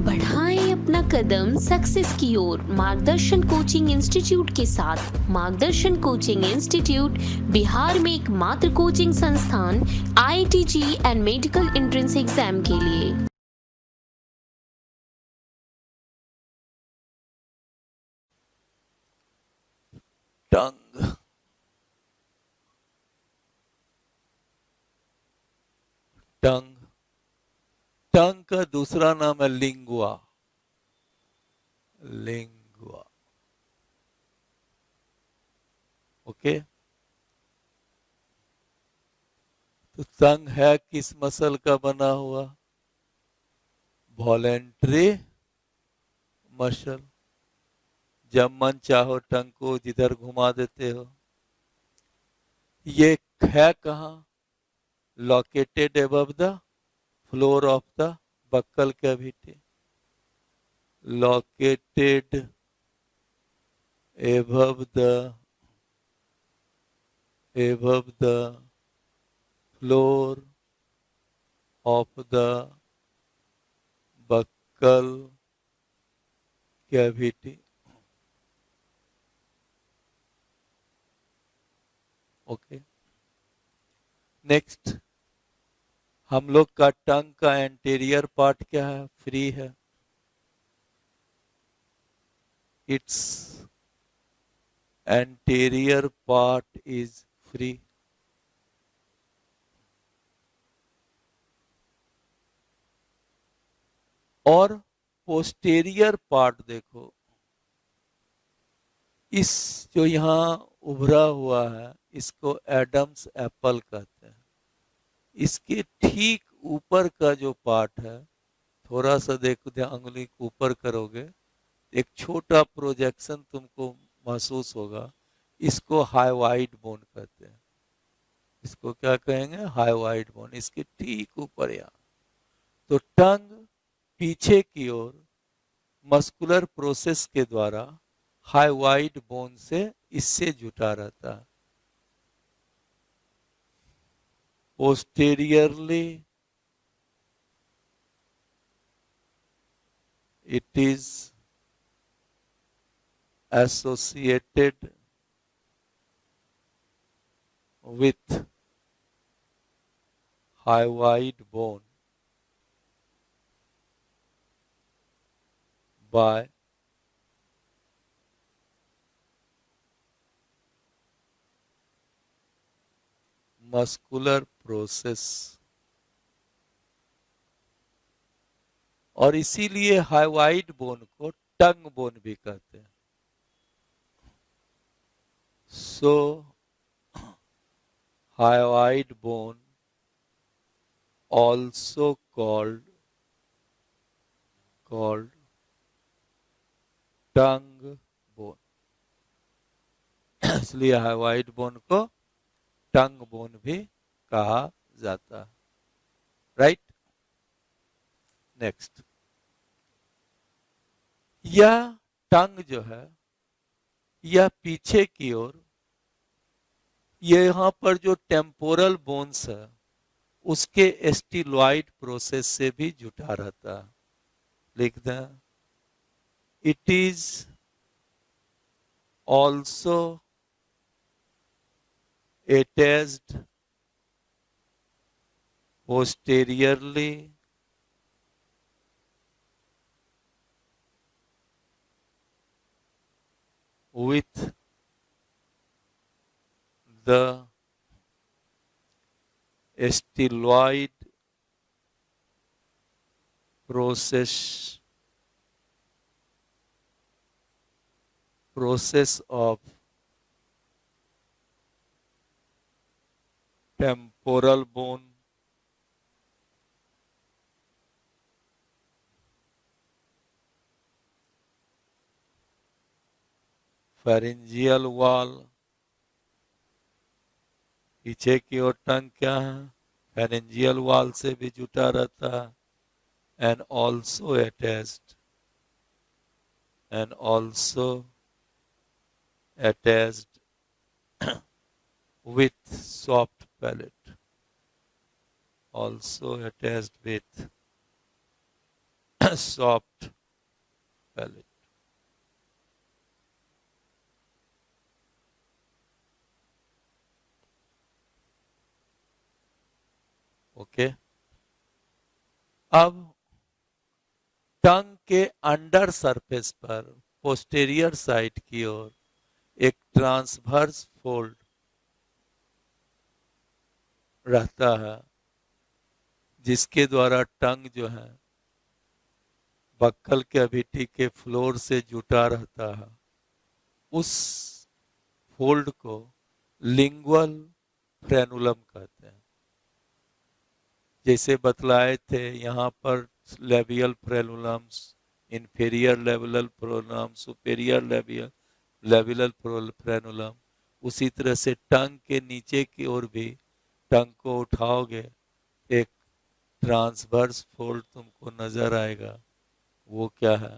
बढ़ाएं अपना कदम सक्सेस की ओर मार्गदर्शन कोचिंग इंस्टीट्यूट के साथ। मार्गदर्शन कोचिंग इंस्टीट्यूट बिहार में एकमात्र कोचिंग संस्थान IIT JEE and medical entrance exam के लिए। टंग टंग टंग का दूसरा नाम है लिंगुआ। Lingua, okay. तो टंग है किस मसल का बना हुआ? Voluntary muscle. जब मन चाहो टंग को जिधर घुमा देते हो। ये है कहाँ? Located above the floor of the buccal cavity. Located above the floor of the buccal cavity. Okay, next हम लोग का टंग का एंटीरियर पार्ट क्या है? फ्री है। It's anterior part is free. और पोस्टेरियर पार्ट देखो, इस जो यहाँ उभरा हुआ है इसको एडम्स एप्पल कहते हैं। इसके ठीक ऊपर का जो पार्ट है, थोड़ा सा देखो, अंगुली को ऊपर करोगे, एक छोटा प्रोजेक्शन तुमको महसूस होगा। इसको हाइवाइड बोन कहते हैं। इसको क्या कहेंगे? Hyoid bone. इसके ठीक ऊपर यहाँ। तो टंग पीछे की ओर मस्कुलर प्रोसेस के द्वारा हाइवाइड बोन से इससे जुटा रहता है। Posteriorly it is associated with hyoid bone by muscular process। और इसीलिए हाइवाइड बोन को टंग बोन भी कहते हैं। सो हाइवाइड बोन also called टंग बोन। इसलिए हाइवाइड बोन को टंग बोन भी कहा जाता है। Right, next. यह टंग जो है यह पीछे की ओर, ये यहां पर जो टेम्पोरल बोन्स है उसके एस्टिलॉइड प्रोसेस से भी जुटा रहता है। लिख दें, it is also attached posteriorly with the styloid process of temporal bone, pharyngeal wall। पीछे की ओर टंग क्या है? pharyngeal wall से भी जुटा रहता है। and also attached with soft palate, also attached with soft palate. Okay, अब टंग के अंडर सरफेस पर पोस्टेरियर साइड की ओर एक ट्रांसवर्स फोल्ड रहता है, जिसके द्वारा टंग जो है बक्कल कैविटी के फ्लोर से जुटा रहता है। उस फोल्ड को लिंगुअल फ्रेनुलम कहते हैं। जैसे बतलाए थे यहाँ पर labial frenulums, inferior labial frenulum, superior labial frenulum. उसी तरह से टंग के नीचे की ओर भी टंग को उठाओगे, एक ट्रांसवर्स फोल्ड तुमको नजर आएगा। वो क्या है?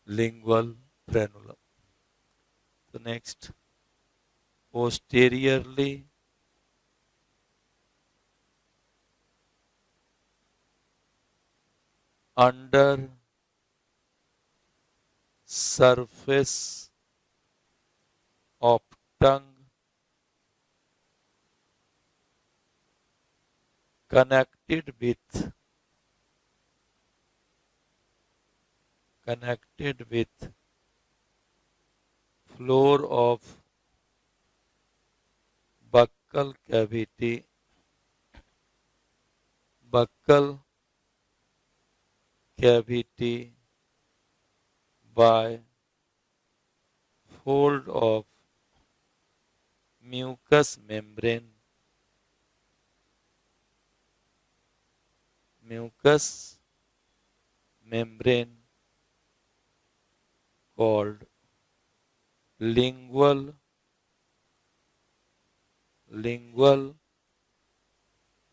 Lingual frenulum. तो next, posteriorly under surface of tongue connected with floor of buccal cavity by fold of mucous membrane called lingual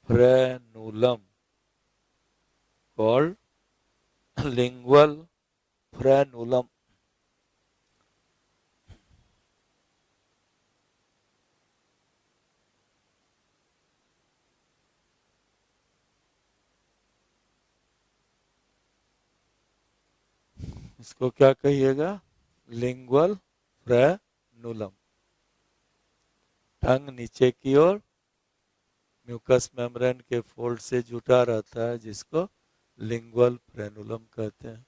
frenulum, called lingual frenulum। इसको क्या कहिएगा? Lingual frenulum. टंग नीचे की ओर म्यूकस मेम्ब्रेन के फोल्ड से जुटा रहता है, जिसको लिंगुअल फ्रेनुलम कहते हैं।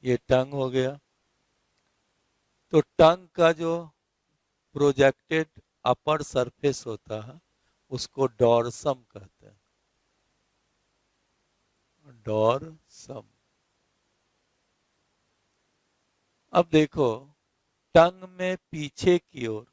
ये टंग हो गया। तो टंग का जो प्रोजेक्टेड अपर सरफेस होता है उसको डॉर्सम कहते हैं, डॉर्सम। अब देखो टंग में पीछे की ओर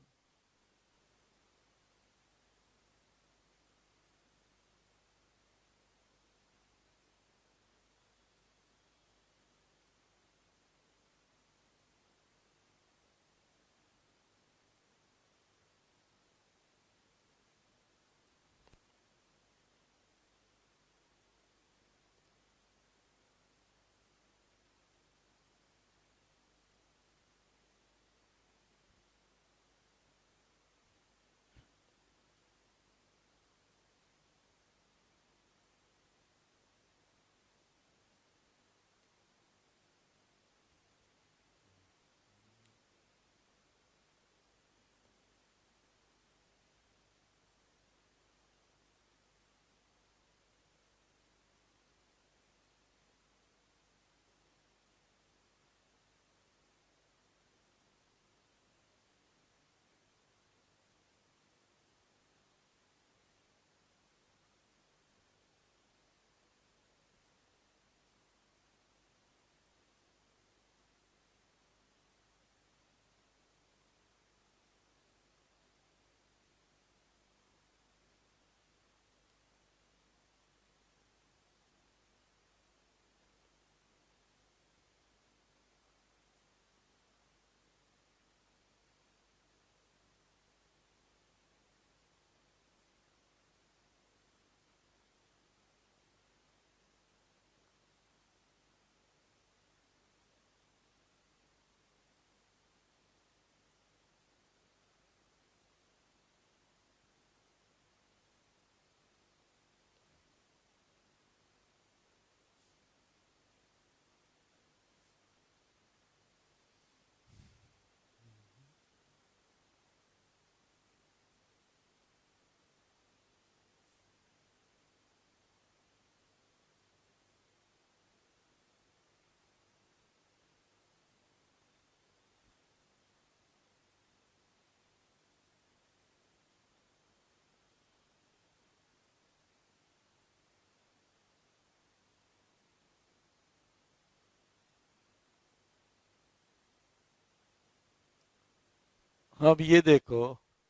अब ये देखो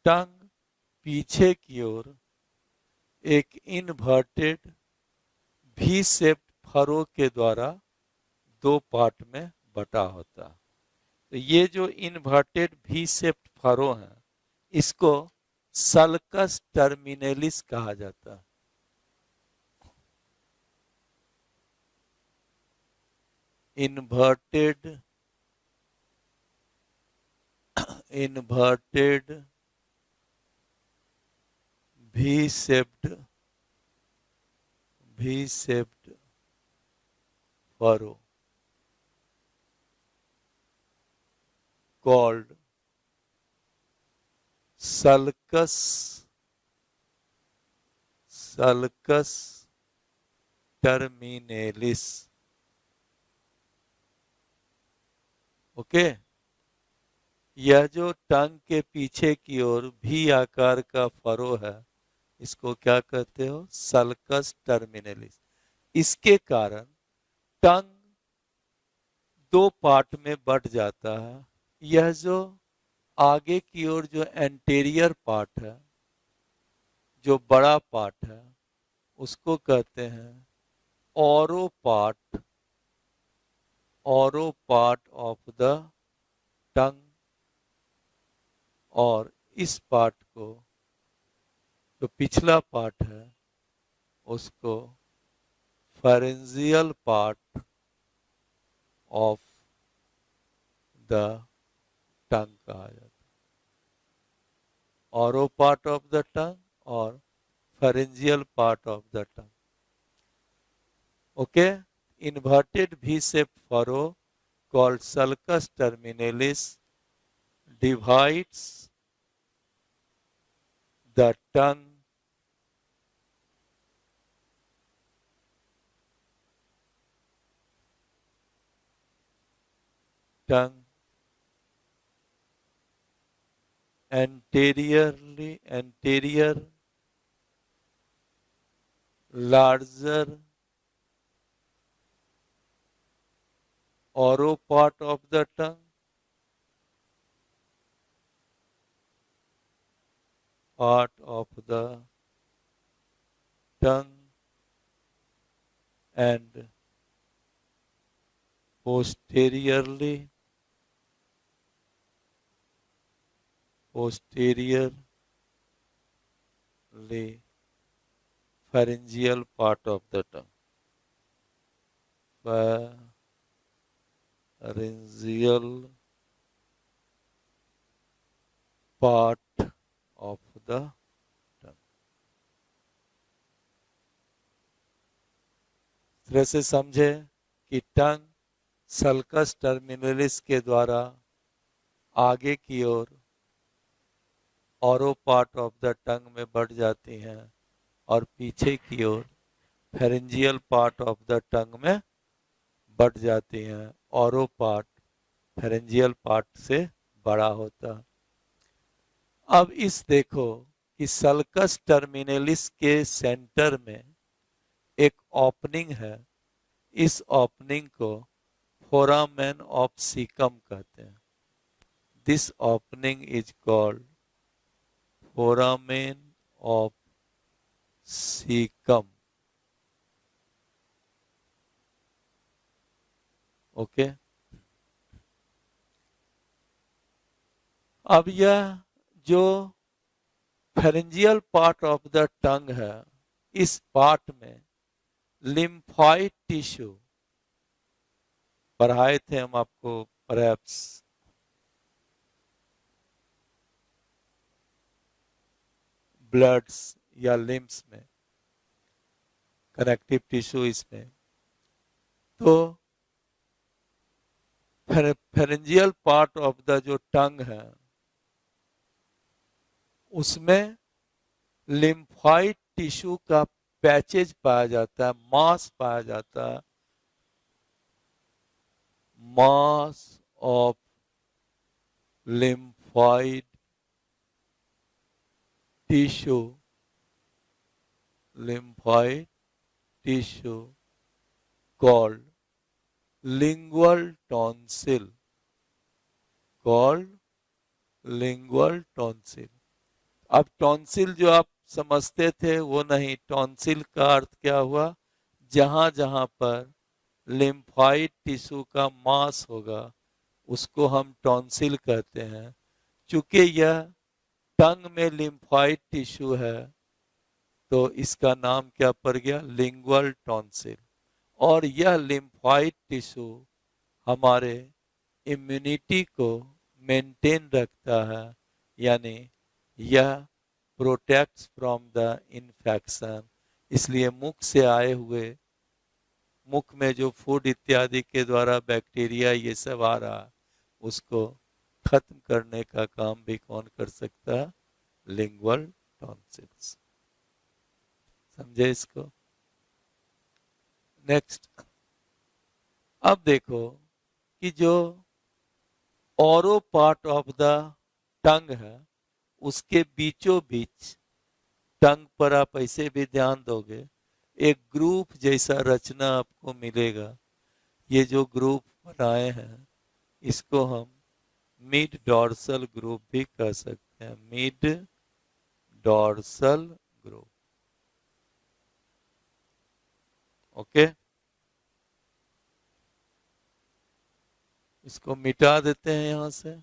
टंग पीछे की ओर एक इनवर्टेड भी शेप्ड फरो के द्वारा दो पार्ट में बटा होता है। तो ये जो इनवर्टेड भी शेप्ड फरो है इसको सल्कस टर्मिनेलिस कहा जाता है। इन्वर्टेड भी shaped furrow called sulcus terminalis। Okay, यह जो टंग के पीछे की ओर भी आकार का फरो है इसको क्या कहते हो? सल्कस टर्मिनेलिस। इसके कारण टंग दो पार्ट में बट जाता है। यह जो आगे की ओर जो एंटीरियर पार्ट है, जो बड़ा पार्ट है, उसको कहते हैं ओरो पार्ट ऑफ द टंग। और इस पार्ट को, जो पिछला पार्ट है, उसको फेरेंजियल पार्ट ऑफ द टंग कहा जाता है। ओरो पार्ट ऑफ द टंग और pharyngeal part of the tongue. Okay, inverted V-shaped furrow called sulcus terminalis divides the tongue tongue anterior, larger oral part of the tongue, and posteriorly pharyngeal part of the tongue. Pharyngeal part of the tongue. इस तरह से समझे कि टंग sulcus terminalis के द्वारा आगे की ओर oral part of the tongue में बढ़ जाती हैं और पीछे की ओर pharyngeal part of the tongue में बढ़ जाती हैं। ऑरो पार्ट फेरेंजियल पार्ट से बड़ा होता। अब इस देखो कि सल्कस टर्मिनलिस के सेंटर में एक ओपनिंग है। इस ओपनिंग को फोरामेन ऑफ सीकम कहते हैं। This opening is called foramen of caecum. Okay, अब यह जो फेरेंजियल पार्ट ऑफ द टंग है, इस पार्ट में लिम्फॉइड टिश्यू पढ़ाए थे हम आपको परहैप्स। ब्लड्स या लिम्स में कनेक्टिव टिश्यू इसमें। तो फेरेंजियल पार्ट ऑफ द जो टंग है उसमें लिम्फॉइड टिश्यू का पैचेज पाया जाता है, मास पाया जाता है। Mass of lymphoid tissue called lingual tonsil, अब टॉन्सिल जो आप समझते थे वो नहीं। टॉन्सिल का अर्थ क्या हुआ? जहां जहां पर लिम्फॉइड टिश्यू का मास होगा उसको हम टॉन्सिल कहते हैं। चूंकि यह टंग में लिम्फॉइड टिश्यू है तो इसका नाम क्या पड़ गया? Lingual tonsil. और यह लिम्फॉइड टिश्यू हमारे इम्यूनिटी को मेंटेन रखता है, यानी यह प्रोटेक्ट्स फ्रॉम द इन्फेक्शन। इसलिए मुख से आए हुए, मुख में जो फूड इत्यादि के द्वारा बैक्टीरिया ये सब आ रहा है उसको खत्म करने का काम भी कौन कर सकता है? Lingual tonsils. समझे इसको? नेक्स्ट, अब देखो कि जो ऑरो पार्ट ऑफ द टंग है उसके बीचों बीच, टंग पर आप ऐसे भी ध्यान दोगे एक ग्रुप जैसा रचना आपको मिलेगा। ये जो ग्रुप बनाए हैं इसको हम मिड डॉर्सल ग्रुप भी कह सकते हैं। Mid dorsal group. ओके, इसको मिटा देते हैं यहां से।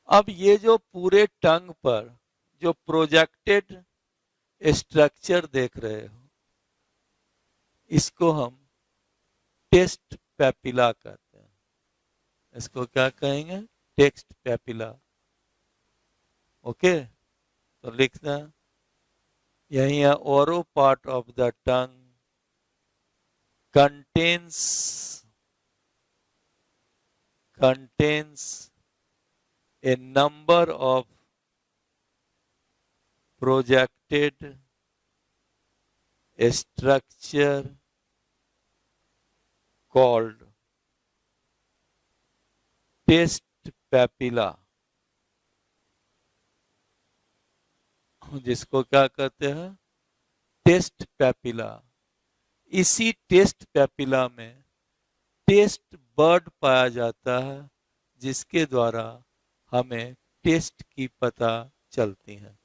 अब ये जो पूरे टंग पर जो प्रोजेक्टेड स्ट्रक्चर देख रहे हो इसको हम टेस्ट पैपिला कहते हैं। इसको क्या कहेंगे? Text papilla. ओके, तो लिखना यही है, ओरो part of the tongue contains a number of projected structure called taste papilla, जिसको क्या कहते हैं? Taste papilla. इसी टेस्ट पैपिला में टेस्ट बर्ड पाया जाता है, जिसके द्वारा हमें टेस्ट की पता चलती है।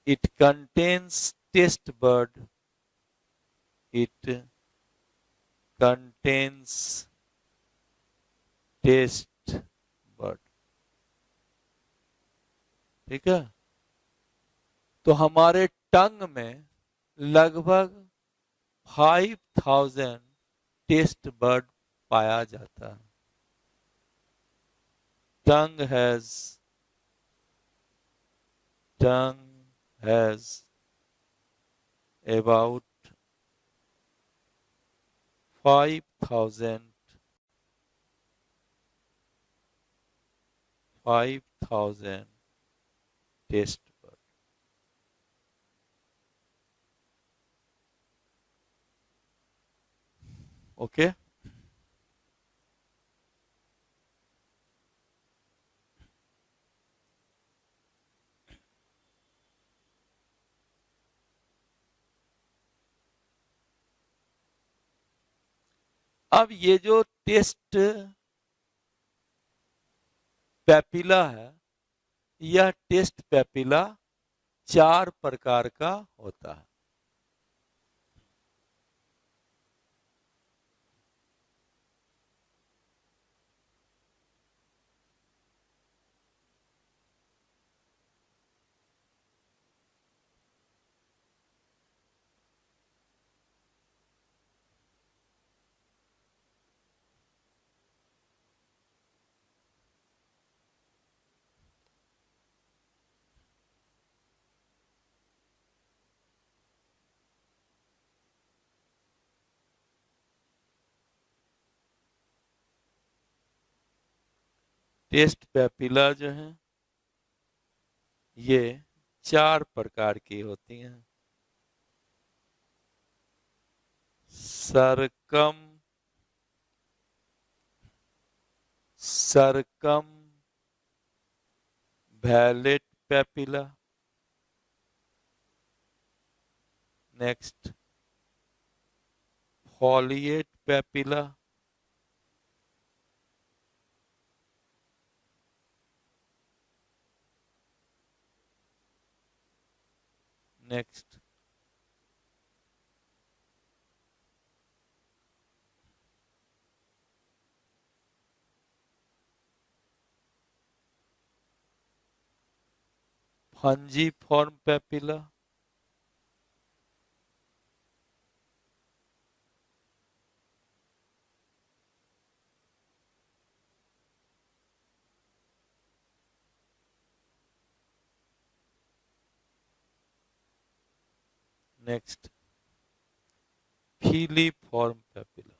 It contains taste bud, it contains taste bud. ठीक है, तो हमारे टंग में लगभग 5000 टेस्ट बर्ड पाया जाता है। tongue has about 5000 taste bud. Okay, अब ये जो टेस्ट पैपिला है, यह टेस्ट पैपिला 4 प्रकार का होता है। टेस्ट पैपिला जो है ये 4 प्रकार की होती हैं। Circumvallate papilla, next foliate papilla, next fungiform papilla, next filiform papilla.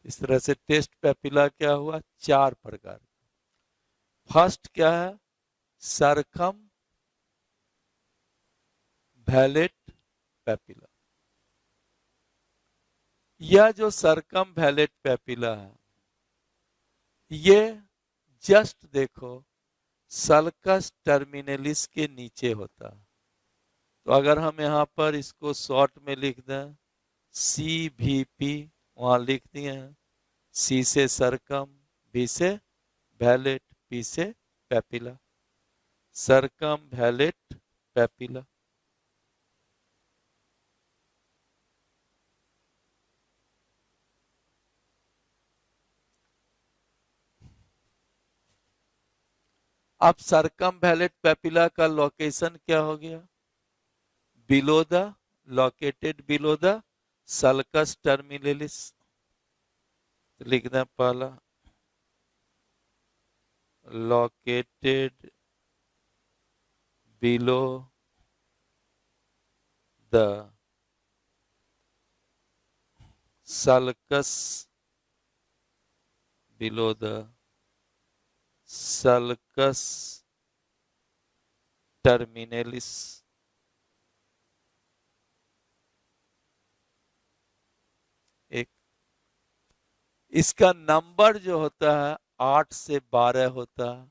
इस तरह से टेस्ट पैपिला क्या हुआ? 4 प्रकार। फर्स्ट क्या है? सरकम वैलेट पैपिला। यह जो सरकम वैलेट पैपिला है, ये जस्ट देखो सल्कस टर्मिनलिस के नीचे होता है। तो अगर हम यहाँ पर इसको शॉर्ट में लिख दें CVP, वहां लिख दिए हैं। C से सरकम, V से वैलेट, P से पैपिला। Circumvallate papilla. अब सर्कमवैलेट पेपिला का लोकेशन क्या हो गया? Below the, located below the sulcus terminalis. लिख दें पहला, located below the sulcus, below the sulcus terminalis। एक इसका नंबर जो होता है 8 से 12 होता है।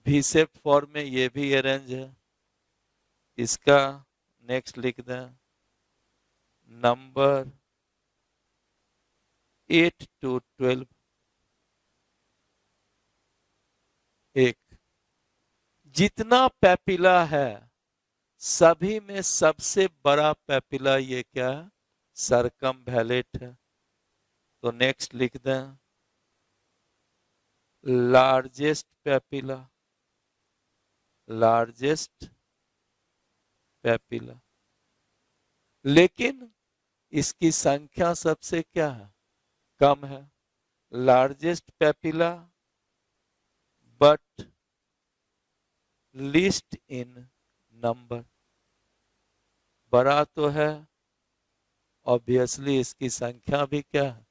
भी शेप फॉर्म में ये भी अरेंज है। इसका नेक्स्ट लिख दें, नंबर 8 to 12। एक जितना पेपिला है सभी में सबसे बड़ा पेपिला ये क्या है? सर्कमवैलेट है। तो नेक्स्ट लिख दें, लार्जेस्ट पेपिला, लार्जेस्ट पेपिला। लेकिन इसकी संख्या सबसे क्या है? कम है। Largest papilla but least in number. बड़ा तो है, ऑब्वियसली इसकी संख्या भी क्या है?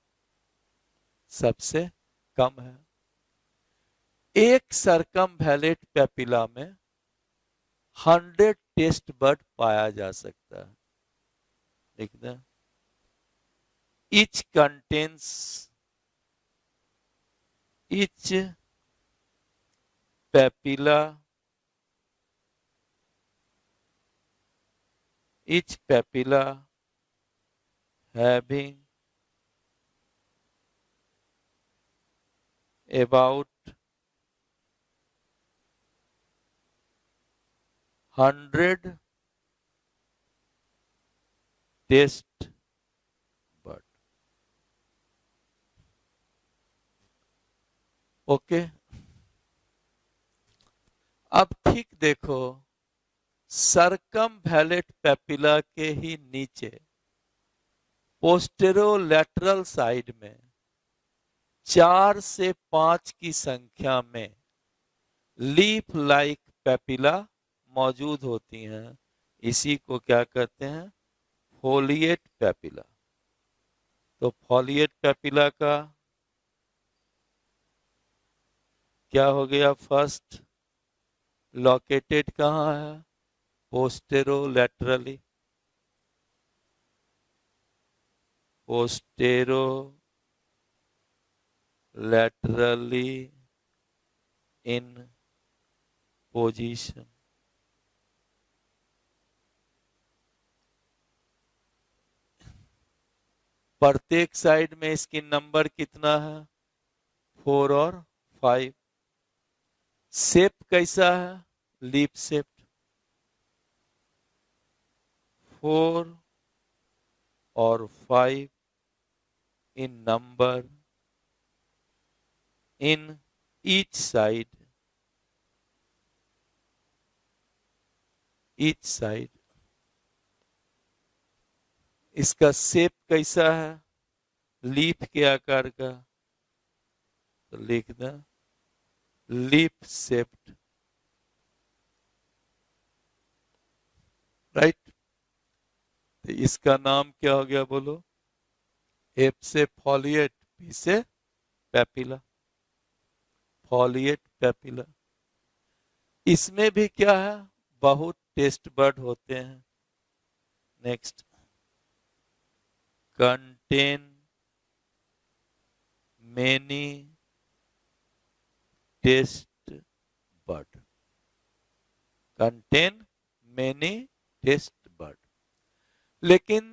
सबसे कम है। एक सर्कमवैलेट पेपिला में 100 टेस्ट बड पाया जा सकता है। लिख दें, each contains, each papilla, each papilla having about 100 test bud। Okay, अब ठीक देखो, सर्कमवैलेट पेपिला के ही नीचे पोस्टेरोलैटरल साइड में 4 से 5 की संख्या में लीफ लाइक पेपिला मौजूद होती हैं। इसी को क्या कहते हैं? Folate papilla. तो फोलिएट पेपिला का क्या हो गया? फर्स्ट, लोकेटेड कहाँ है? पोस्टेरोलैटरली, पोस्टेरोलैटरली इन पोजीशन। प्रत्येक साइड में इसकी नंबर कितना है? 4 और 5। शेप कैसा है? Leaf shape. 4 और 5 in number in each side, each side. इसका शेप कैसा है? लीफ के आकार का। तो लिख दें, लीफ शेप्ड। राइट। तो इसका नाम क्या हो गया? बोलो। एफ से फॉलिएट, पी से पेपिला, फॉलिएट पेपिला। इसमें भी क्या है? बहुत टेस्ट बड होते हैं। Next, contain many taste bud, contain many taste bud। लेकिन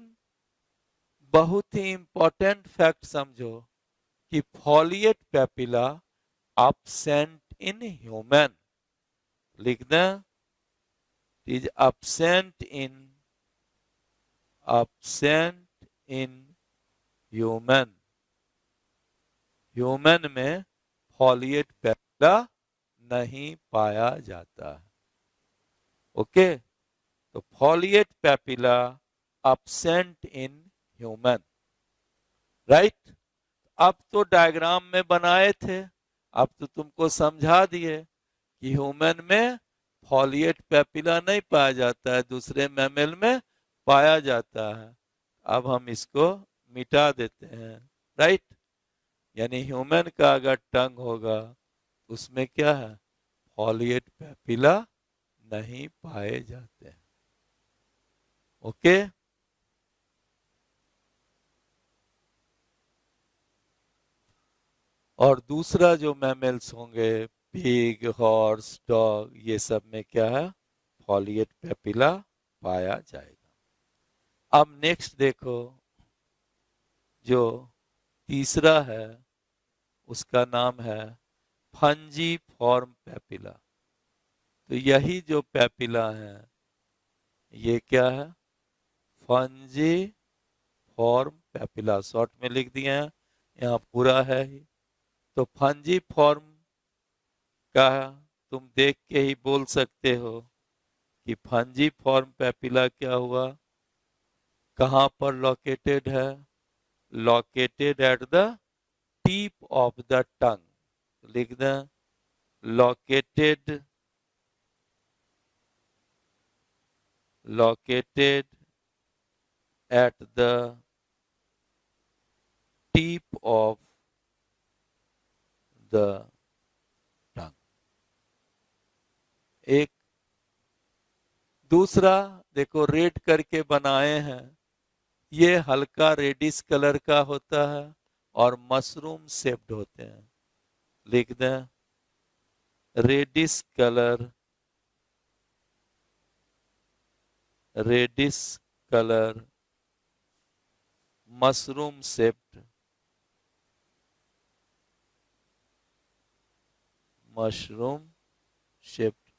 बहुत ही इंपॉर्टेंट फैक्ट समझो कि foliate papilla absent in human। लिख दें, is absent in human. Human में फॉलिएट पेपिला नहीं पाया जाता है। ओके, तो foliate papilla absent in human, right. अब तो डायग्राम में बनाए थे, अब तो तुमको समझा दिए कि ह्यूमन में फॉलिएट पेपिला नहीं पाया जाता है, दूसरे मैमल में पाया जाता है। अब हम इसको मिटा देते हैं, राइट। यानी ह्यूमन का अगर टंग होगा उसमें क्या है, फॉलिएट पेपिला नहीं पाए जाते हैं। ओके, और दूसरा जो मैमल्स होंगे, पिग, हॉर्स, डॉग, ये सब में क्या है, फॉलिएट पेपिला पाया जाएगा। अब नेक्स्ट देखो, जो तीसरा है उसका नाम है फंजी फॉर्म पेपिला। तो यही जो पेपिला है ये क्या है, फंजी फॉर्म पेपिला, शॉर्ट में लिख दिए हैं, यहाँ पूरा है ही। तो फंजी फॉर्म का तुम देख के ही बोल सकते हो कि फंजी फॉर्म पेपिला क्या हुआ, कहां पर लोकेटेड है, located at the tip of the टंग। लिख दें, located at the tip of the tongue। एक दूसरा देखो, रेड करके बनाए हैं, ये हल्का रेडिश कलर का होता है और मशरूम शेप्ड होते हैं। लिख दें, reddish colour, reddish colour, mushroom shaped, mushroom shaped.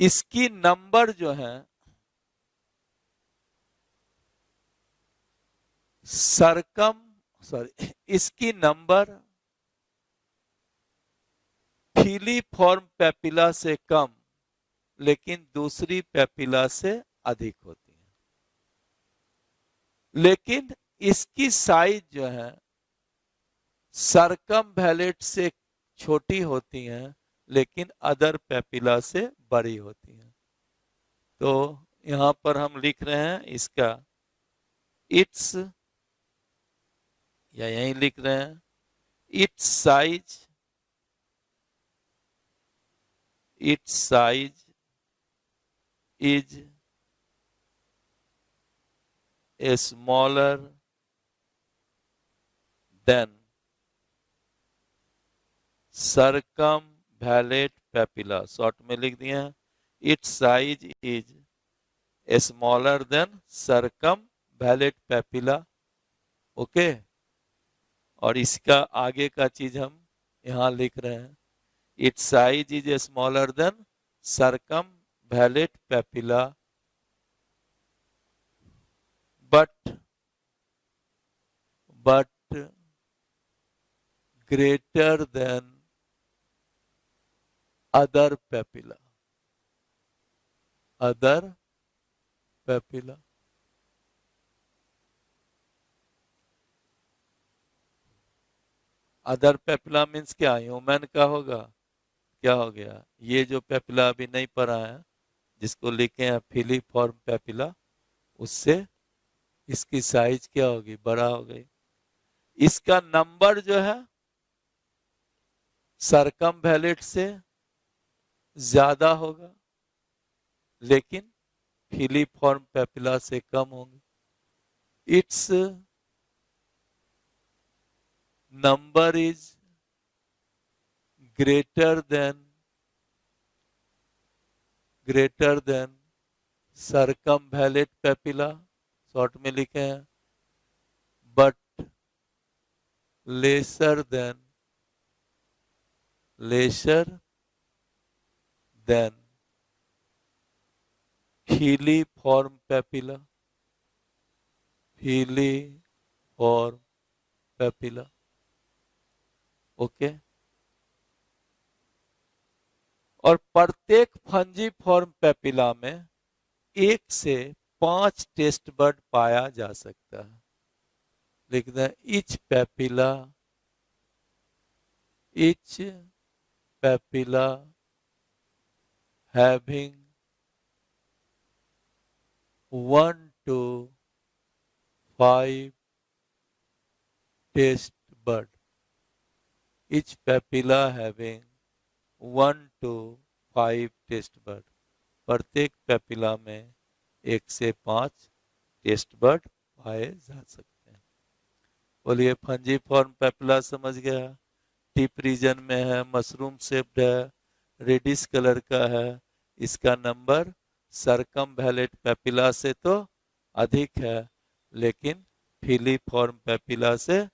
इसकी नंबर जो है इसकी नंबर फीलीफॉर्म पेपिला से कम लेकिन दूसरी पेपिला से अधिक होती है। लेकिन इसकी साइज जो है सरकमवैलेट से छोटी होती है लेकिन अदर पेपिला से बड़ी होती है। तो यहां पर हम लिख रहे हैं इसका इट्स, या यहीं लिख रहे हैं it's size, it's size is a smaller than circumvallate papilla. Short में लिख दिए हैं, it's size is smaller than circumvallate papilla. Okay, और इसका आगे का चीज हम यहां लिख रहे हैं, it's size is smaller than circumvallate papilla but greater than other papilla, other papilla। Other papilla means क्या, ह्यूमन का होगा, क्या हो गया, ये जो पेपिला अभी नहीं पढ़ा है जिसको लिखे हैं फिलीफॉर्म पेपिला, उससे इसकी साइज क्या होगी, बड़ा हो गई। इसका नंबर जो है सरकमवैलेट से ज्यादा होगा लेकिन फिलीफॉर्म पेपिला से कम होंगे। Its number is greater than circumvallate papilla, short में लिखे हैं, but lesser than filiform papilla, filiform papilla. Okay, और प्रत्येक फंजीफॉर्म पेपिला में 1 से 5 टेस्ट बड पाया जा सकता है। लिख दें each papilla having 1 to 5 taste bud. Each papilla having 1 to 5 taste bud. प्रत्येक पेपिला में 1 से 5 टेस्ट बड पाए जा सकते हैं। बोलिए फंजीफॉर्म पेपिला समझ गया, टिप रीजन में है, मशरूम शेप्ड है, रेडिश कलर का है, इसका नंबर सरकमवैलेंट पेपिला से तो अधिक है लेकिन फिलीफॉर्म पेपिला से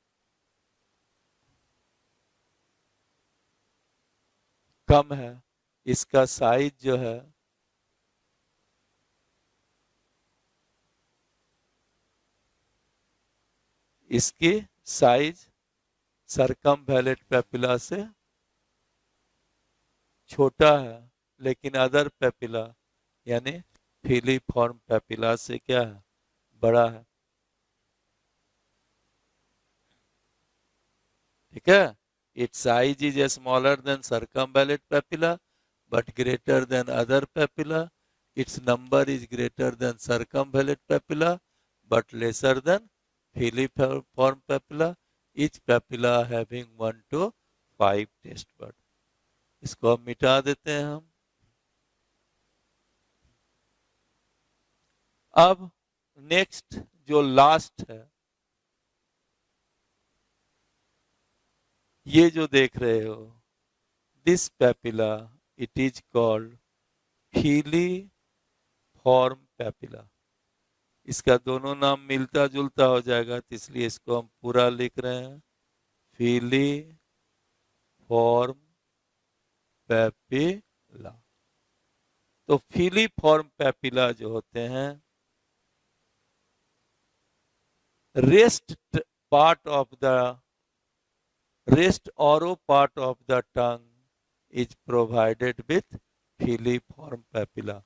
कम है। इसका साइज जो है इसकी साइज सरकमवैलेंट पेपिला से छोटा है लेकिन अदर पेपिला यानी फिलीफॉर्म पेपिला से क्या है, बड़ा है। ठीक है, its size is smaller than circumvallate papilla but greater than other papilla. Its number is greater than circumvallate papilla but lesser than filiform papilla. Each papilla having 1 to 5 taste bud. इसको अब मिटा देते हैं हम। अब नेक्स्ट जो last है, ये जो देख रहे हो, this papilla it is called filiform papilla. इसका दोनों नाम मिलता जुलता हो जाएगा तो इसलिए इसको हम पूरा लिख रहे हैं, फिलीफॉर्म पेपिला। तो फिलीफॉर्म पेपिला जो होते हैं, rest oral part of the tongue is provided with filiform papilla।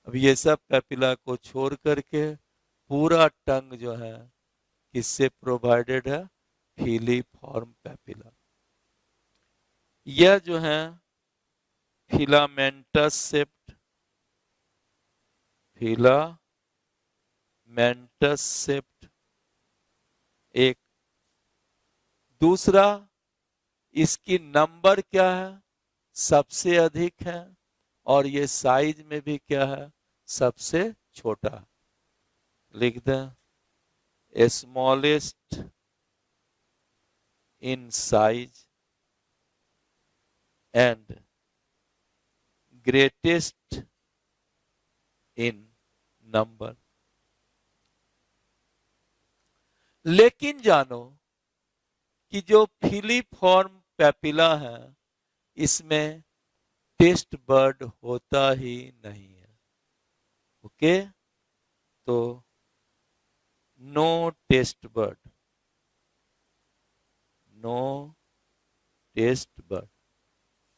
अब ये सब पेपिला को छोड़ करके पूरा टंग जो है किससे प्रोवाइडेड है, फिलीफॉर्म पेपिला। यह जो है फिलामेंटस सेप्ट एक। दूसरा, इसकी नंबर क्या है, सबसे अधिक है, और ये साइज में भी क्या है, सबसे छोटा। लिख दें, smallest in size and greatest in number. लेकिन जानो कि जो फिलीफॉर्म पेपिला है इसमें टेस्ट बड होता ही नहीं है। ओके, तो नो टेस्ट बड,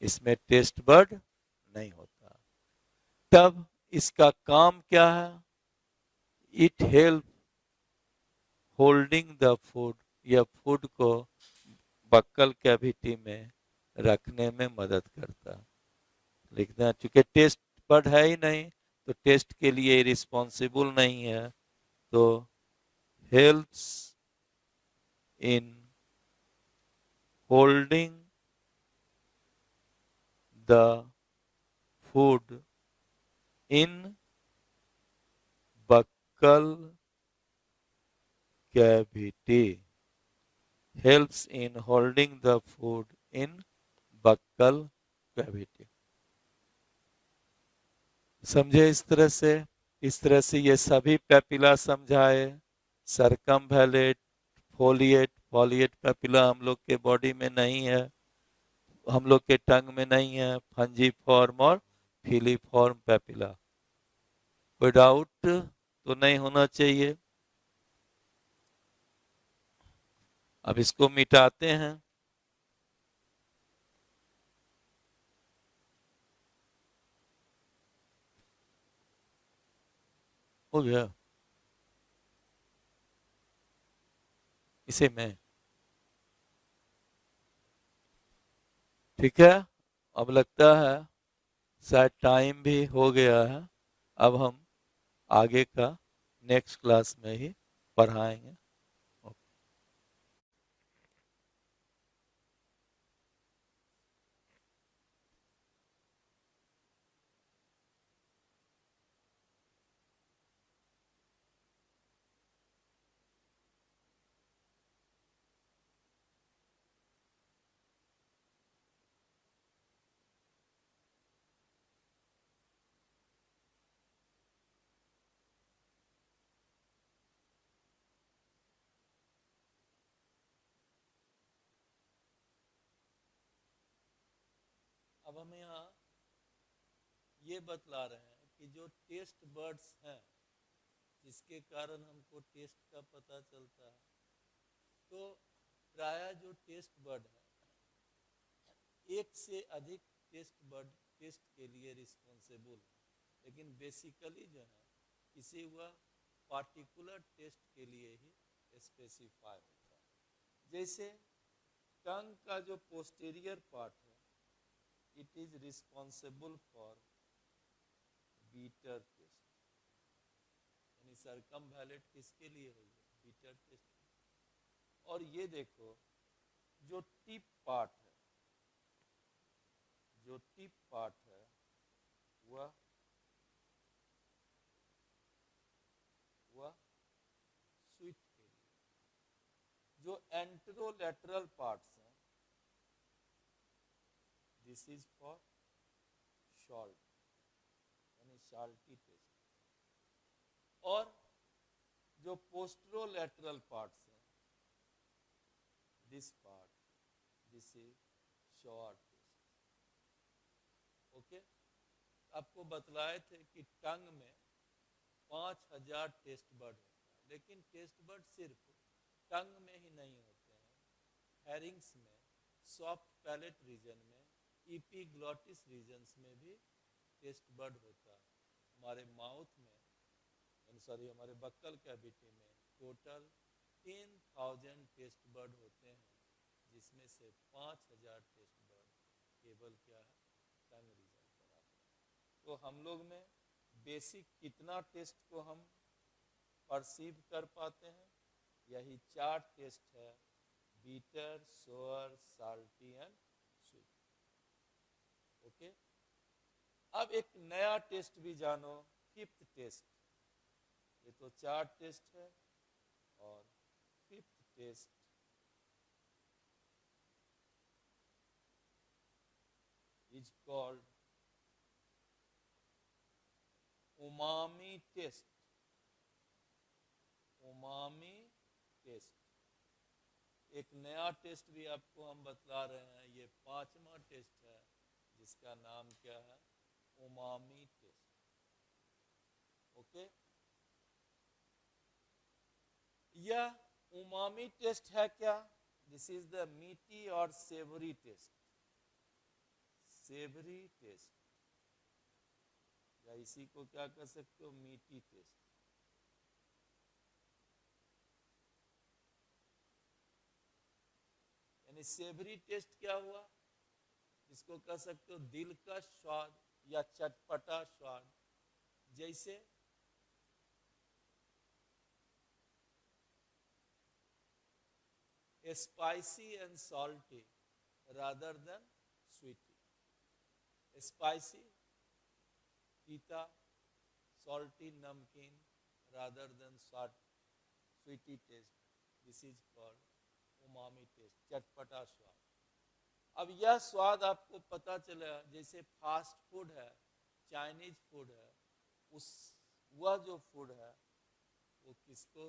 इसमें टेस्ट बड नहीं होता। तब इसका काम क्या है, it help holding the food, यह फूड को बक्कल कैविटी में रखने में मदद करता है। लिखना, चूंकि टेस्ट बड है ही नहीं तो टेस्ट के लिए रिस्पॉन्सिबल नहीं है, तो helps in holding the food in buccal cavity, helps in holding the food in buccal cavity। समझे इस तरह से ये सभी पेपिला समझाए। सरकमवैलेंट, फोलिएट पेपिला हम लोग के बॉडी में नहीं है, हम लोग के टंग में नहीं है। फंजीफॉर्म और फिलीफॉर्म पेपिला, कोई डाउट तो नहीं होना चाहिए। अब इसको मिटाते हैं। हो गया इसे में। ठीक है, अब लगता है शायद टाइम भी हो गया है। अब हम आगे का नेक्स्ट क्लास में ही पढ़ाएंगे। अब हम यहाँ ये बतला रहे हैं कि जो टेस्ट बर्ड्स हैं जिसके कारण हमको टेस्ट का पता चलता है, तो प्रायः जो टेस्ट बर्ड है एक से अधिक टेस्ट बर्ड टेस्ट के लिए रिस्पॉन्सिबल है, लेकिन बेसिकली जो है किसी वह पार्टिकुलर टेस्ट के लिए ही स्पेसिफाई होता है। जैसे टंग का जो पोस्टीरियर पार्ट है, it is responsible for bitter taste, यानी सरकमवैलेट किसके लिए हुई है, बीटर टेस्ट। और ये देखो जो टिप पार्ट है, जो टिप पार्ट है वह स्वीट के लिए। जो एंटेरोलैटरल पार्ट्स हैं, दिस इज फॉर सॉल्ट, यानी साल्टी टेस्ट। और जो पोस्टरोलैटरल पार्ट्स हैं, this part, this is sour taste. Okay, आपको बतलाए थे कि टंग में 5000 टेस्ट बर्ड होता है, लेकिन टेस्ट बर्ड सिर्फ टंग में ही नहीं होते हैं, हैरिंग्स में, सॉफ्ट पैलेट रीजन में, इपीग्लॉटिस रीजन्स में भी टेस्ट बर्ड होता है। हमारे माउथ में, सॉरी हमारे बक्कल कैविटी में टोटल 10,000 टेस्ट बर्ड होते हैं, जिसमें से 5000 टेस्ट बर्ड केवल क्या है, टंग रीजन पर आते हैं। तो हम लोग में बेसिक कितना टेस्ट को हम परसीव कर पाते हैं, यही 4 टेस्ट है, bitter, sour, salty and sweet. Okay, अब एक नया टेस्ट भी जानो, फिफ्थ टेस्ट। ये तो 4 टेस्ट है, और fifth taste is called umami taste. Umami taste एक नया टेस्ट भी आपको हम बतला रहे हैं, ये 5वां टेस्ट है, जिसका नाम क्या है, उमामी टेस्ट। ओके, यह उमामी टेस्ट है क्या, दिस इज द मीठी और सेवरी टेस्ट। सेवरी टेस्ट, या इसी को क्या कर सकते हो, मीठी टेस्ट। यानी सेवरी टेस्ट क्या हुआ, इसको कह सकते हो दिल का स्वाद या चटपटा स्वाद। जैसे spicy and salty rather than sweety. Spicy तीता, सॉल्टी नमकीन rather than sweety taste, this is called umami taste, चटपटा स्वाद। अब यह स्वाद आपको पता चला, जैसे फास्ट फूड है, चाइनीज फूड है, उस वह जो फूड है वो किसको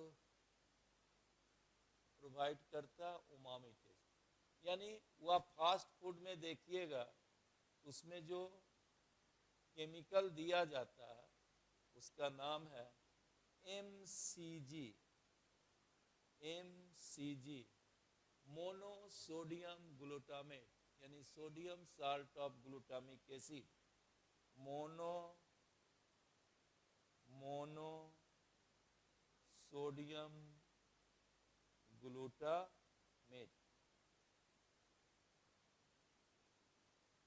प्रोवाइड करता, उमामी टेस्ट। यानी वह फास्ट फूड में देखिएगा उसमें जो केमिकल दिया जाता है उसका नाम है MCG। MCG मोनोसोडियम ग्लूटामेट, यानी sodium salt of glutamic acid. Mono monosodium glutamate.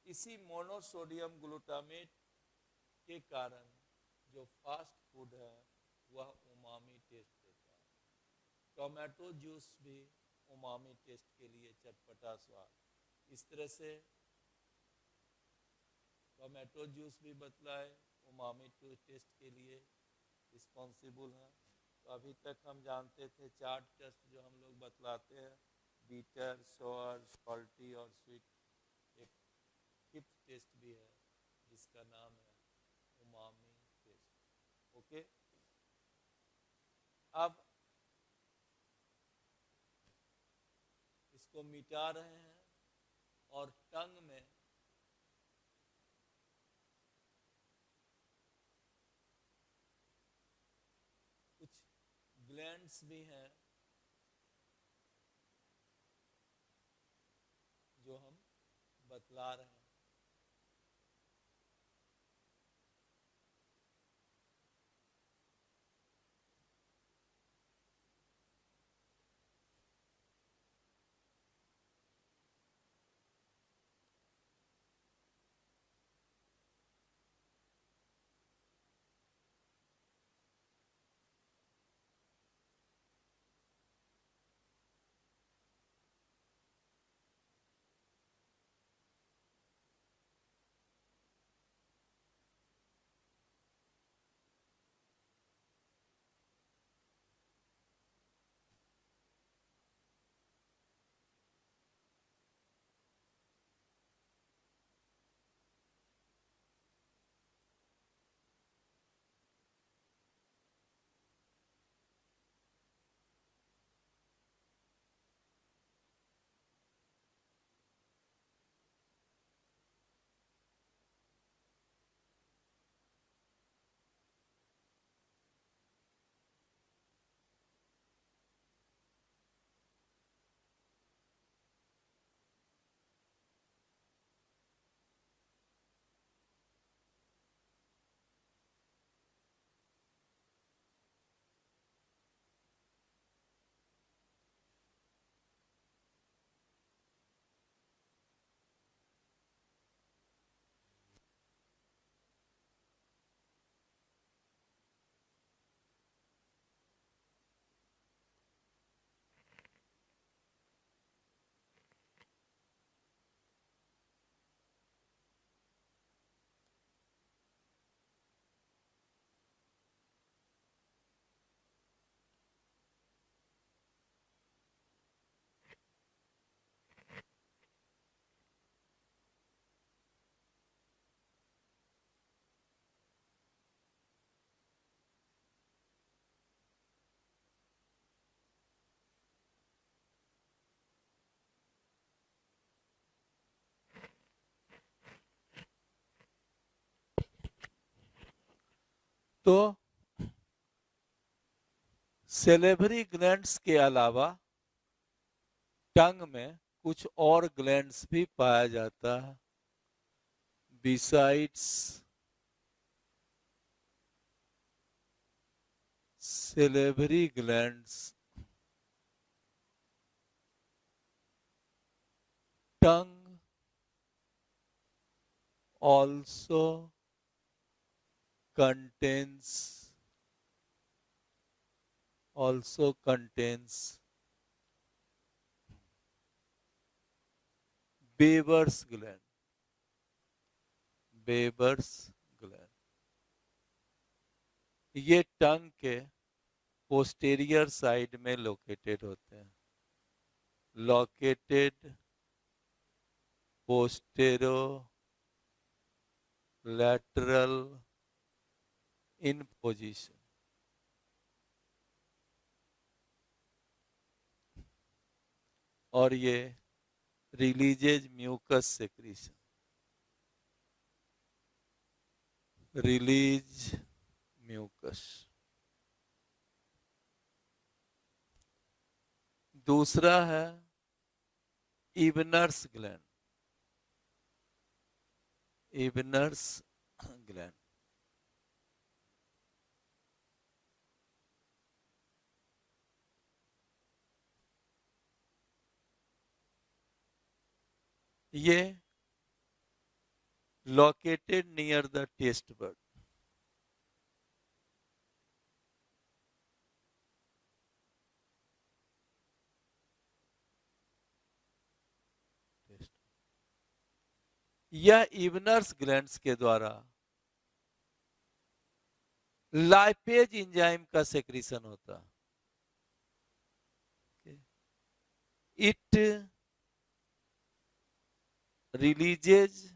इसी मोनोसोडियम ग्लूटामेट के कारण जो फास्ट फूड है वह उमामी टेस्ट देता है। टोमेटो जूस भी उमामी टेस्ट के लिए चटपटा स्वाद। इस तरह से टोमेटो जूस भी बतलाए उमामी टेस्ट के लिए रिस्पॉन्सिबल है। तो अभी तक हम जानते थे 4 टेस्ट जो हम लोग बतलाते हैं, बीटर, सोअर, सॉल्टी और स्वीट। एक 5th टेस्ट भी है जिसका नाम है उमामी टेस्ट। ओके, अब इसको मिटा रहे हैं और टंग में कुछ ग्लैंड्स भी हैं जो हम बतला रहे हैं। तो सेलेवरी ग्लैंड्स के अलावा टंग में कुछ और ग्लैंड्स भी पाया जाता है। बिसाइड्स सेलेवरी ग्लैंड्स, टंग also contains Weber's gland। Weber's gland ये टंग के पोस्टीरियर साइड में लोकेटेड होते हैं। Located postero lateral in position। और ये releases mucus secretion, release mucus. दूसरा है इबनर्स ग्लैंड। इबनर्स ग्लैंड ये located near the taste bud. यह इवनर्स ग्लैंड्स के द्वारा लाइपेज एंजाइम का सेक्रीशन होता। It releases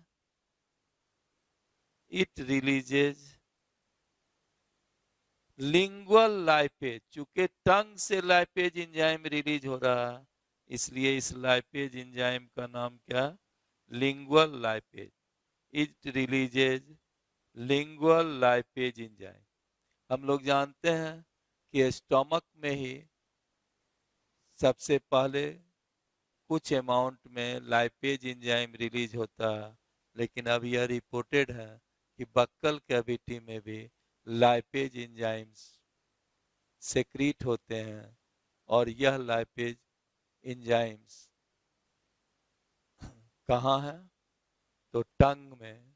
lingual lipase. चूंकि टंग से लाइपेज एंजाइम रिलीज हो रहा है, इसलिए इस लाइपेज एंजाइम का नाम क्या? Lingual lipase. It releases lingual lipase enzyme. हम लोग जानते हैं कि स्टमक में ही सबसे पहले कुछ अमाउंट में लाइपेज एंजाइम रिलीज होता है, लेकिन अब यह रिपोर्टेड है कि बक्कल कैविटी में भी लाइपेज एंजाइम्स सेक्रीट होते हैं, और यह लाइपेज एंजाइम्स कहाँ है? तो टंग में।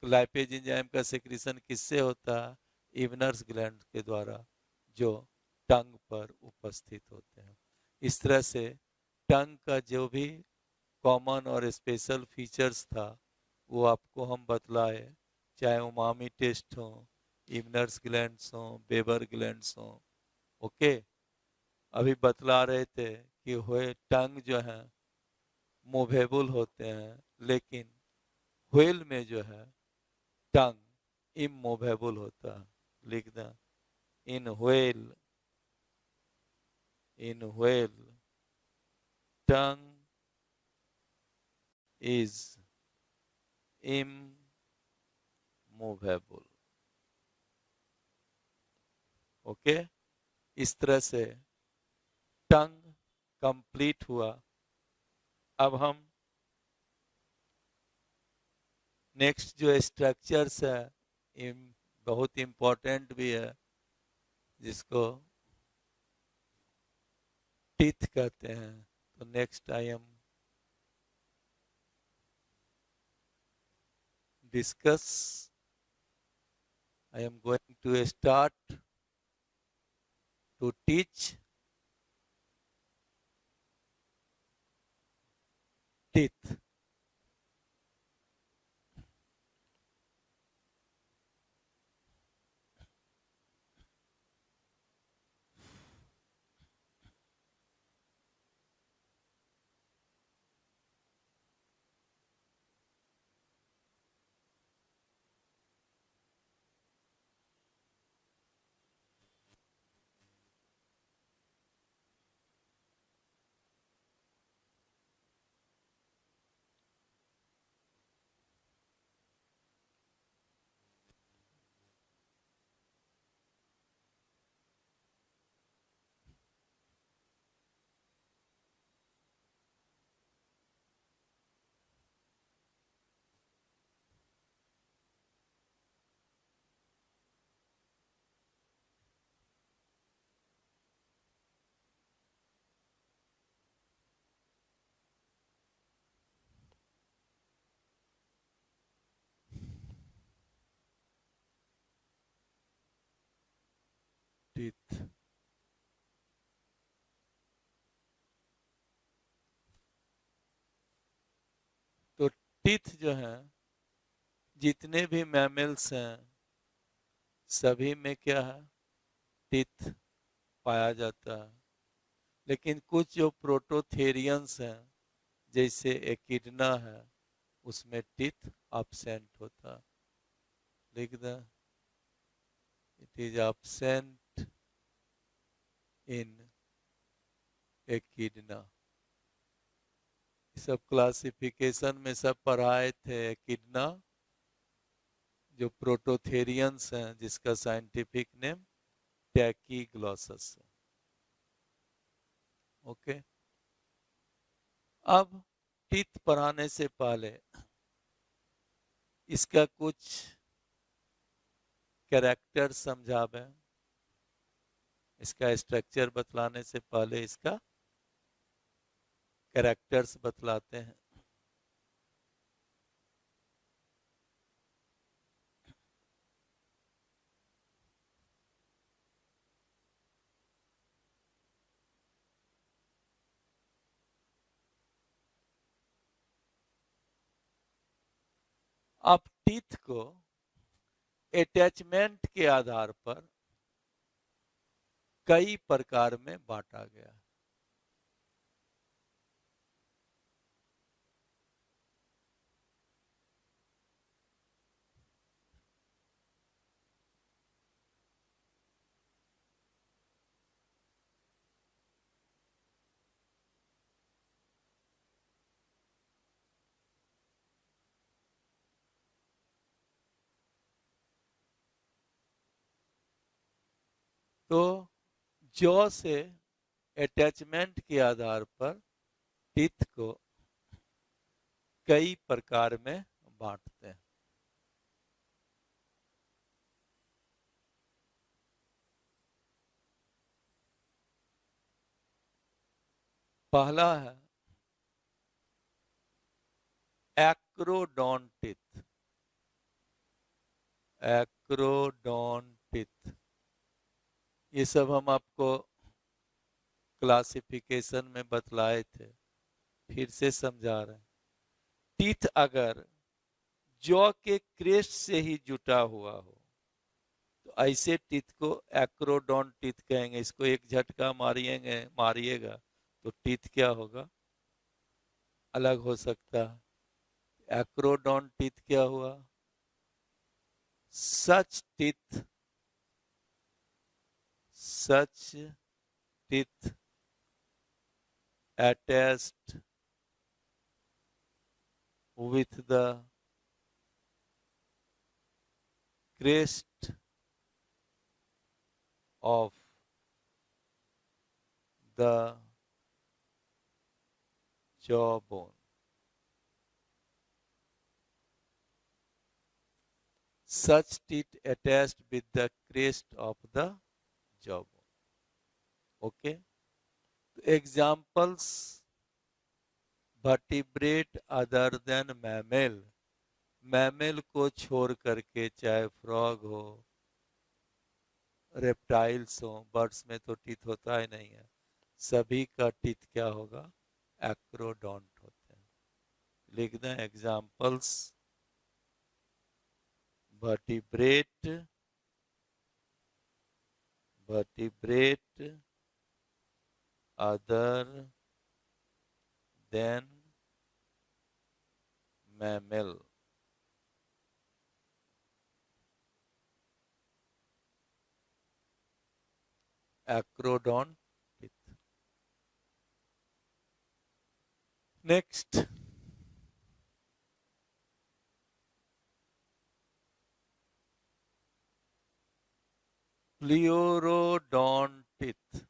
लाइपेज एंजाइम का सेक्रीशन किससे होता है? इवनर्स ग्लैंड के द्वारा, जो टंग पर उपस्थित होते हैं। इस तरह से टंग का जो भी कॉमन और स्पेशल फीचर्स था वो आपको हम बतलाए, चाहे उमामी टेस्ट हो, इवनर्स ग्लैंड्स हो, बेबर ग्लैंड्स हो। ओके, अभी बतला रहे थे कि हुए टंग जो है मूवेबल होते हैं, लेकिन व्हेल में जो है टंग इमूवेबल होता है। लिख दें, in whale tongue is immovable. Okay, इस तरह से टंग कंप्लीट हुआ। अब हम नेक्स्ट जो स्ट्रक्चर्स है, बहुत इंपॉर्टेंट भी है, जिसको टीथ कहते हैं। तो next I am discuss I am going to start to teach teeth. Teeth. तो टीथ जो है, जितने भी मैमल्स हैं सभी में क्या है? टीथ पाया जाता है। लेकिन कुछ जो प्रोटोथेरियंस हैं, जैसे एकिडना है, उसमें टीथ absent होता। लिख दें, इट इज absent इन एकिडना। सब क्लासिफिकेशन में सब पढ़ाए थे। एकिडना जो प्रोटोथेरियंस हैं, जिसका साइंटिफिक नेम टैकीग्लॉसस है। ओके, अब टीथ पढ़ाने से पहले इसका कुछ कैरेक्टर समझावे। इसका स्ट्रक्चर बतलाने से पहले इसका कैरेक्टर्स बतलाते हैं। अब टीथ को अटैचमेंट के आधार पर कई प्रकार में बांटा गया। तो जॉ से अटैचमेंट के आधार पर टीथ को कई प्रकार में बांटते हैं। पहला है एक्रोडोंटिथ। एक्रोडोंटिथ, ये सब हम आपको क्लासिफिकेशन में बतलाए थे, फिर से समझा रहे हैं। टीथ अगर जॉ के क्रेस्ट से ही जुटा हुआ हो तो ऐसे टीथ को एक्रोडोंटिथ कहेंगे। इसको एक झटका मारिएगा तो टीथ क्या होगा, अलग हो सकता है। एक्रोडोंटिथ क्या हुआ, such teeth attached with the crest of the jawbone. Such teeth attached with the crest of the jawbone. Okay. Examples: vertebrate other than mammal. Mammal को छोड़ करके, चाहे फ्रॉग हो, रेप्टाइल्स हो, बर्ड्स में तो टीथ होता ही नहीं है, सभी का टीथ क्या होगा, एक्रोडोंट होते हैं। लिख दें examples: vertebrate other than mammal. Acrodont teeth. Next, pleurodont teeth.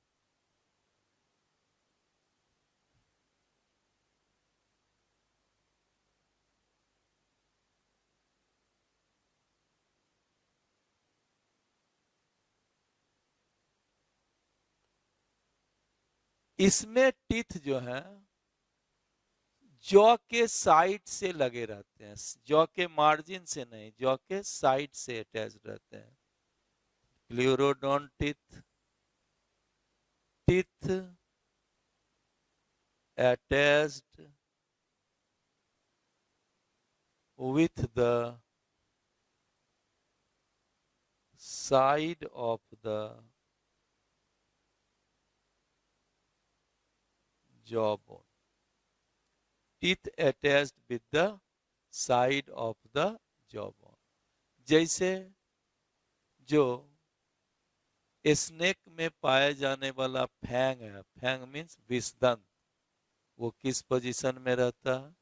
इसमें टीथ जो है जॉ के साइड से लगे रहते हैं, जॉ के मार्जिन से नहीं, जॉ के साइड से अटैच रहते हैं। Pleurodont teeth attached with the side of the jawbone. Teeth attached with the side of the jawbone. जैसे जो स्नेक में पाए जाने वाला फैंग है, फैंग मीन्स विषदंत, वो किस पोजीशन में रहता है,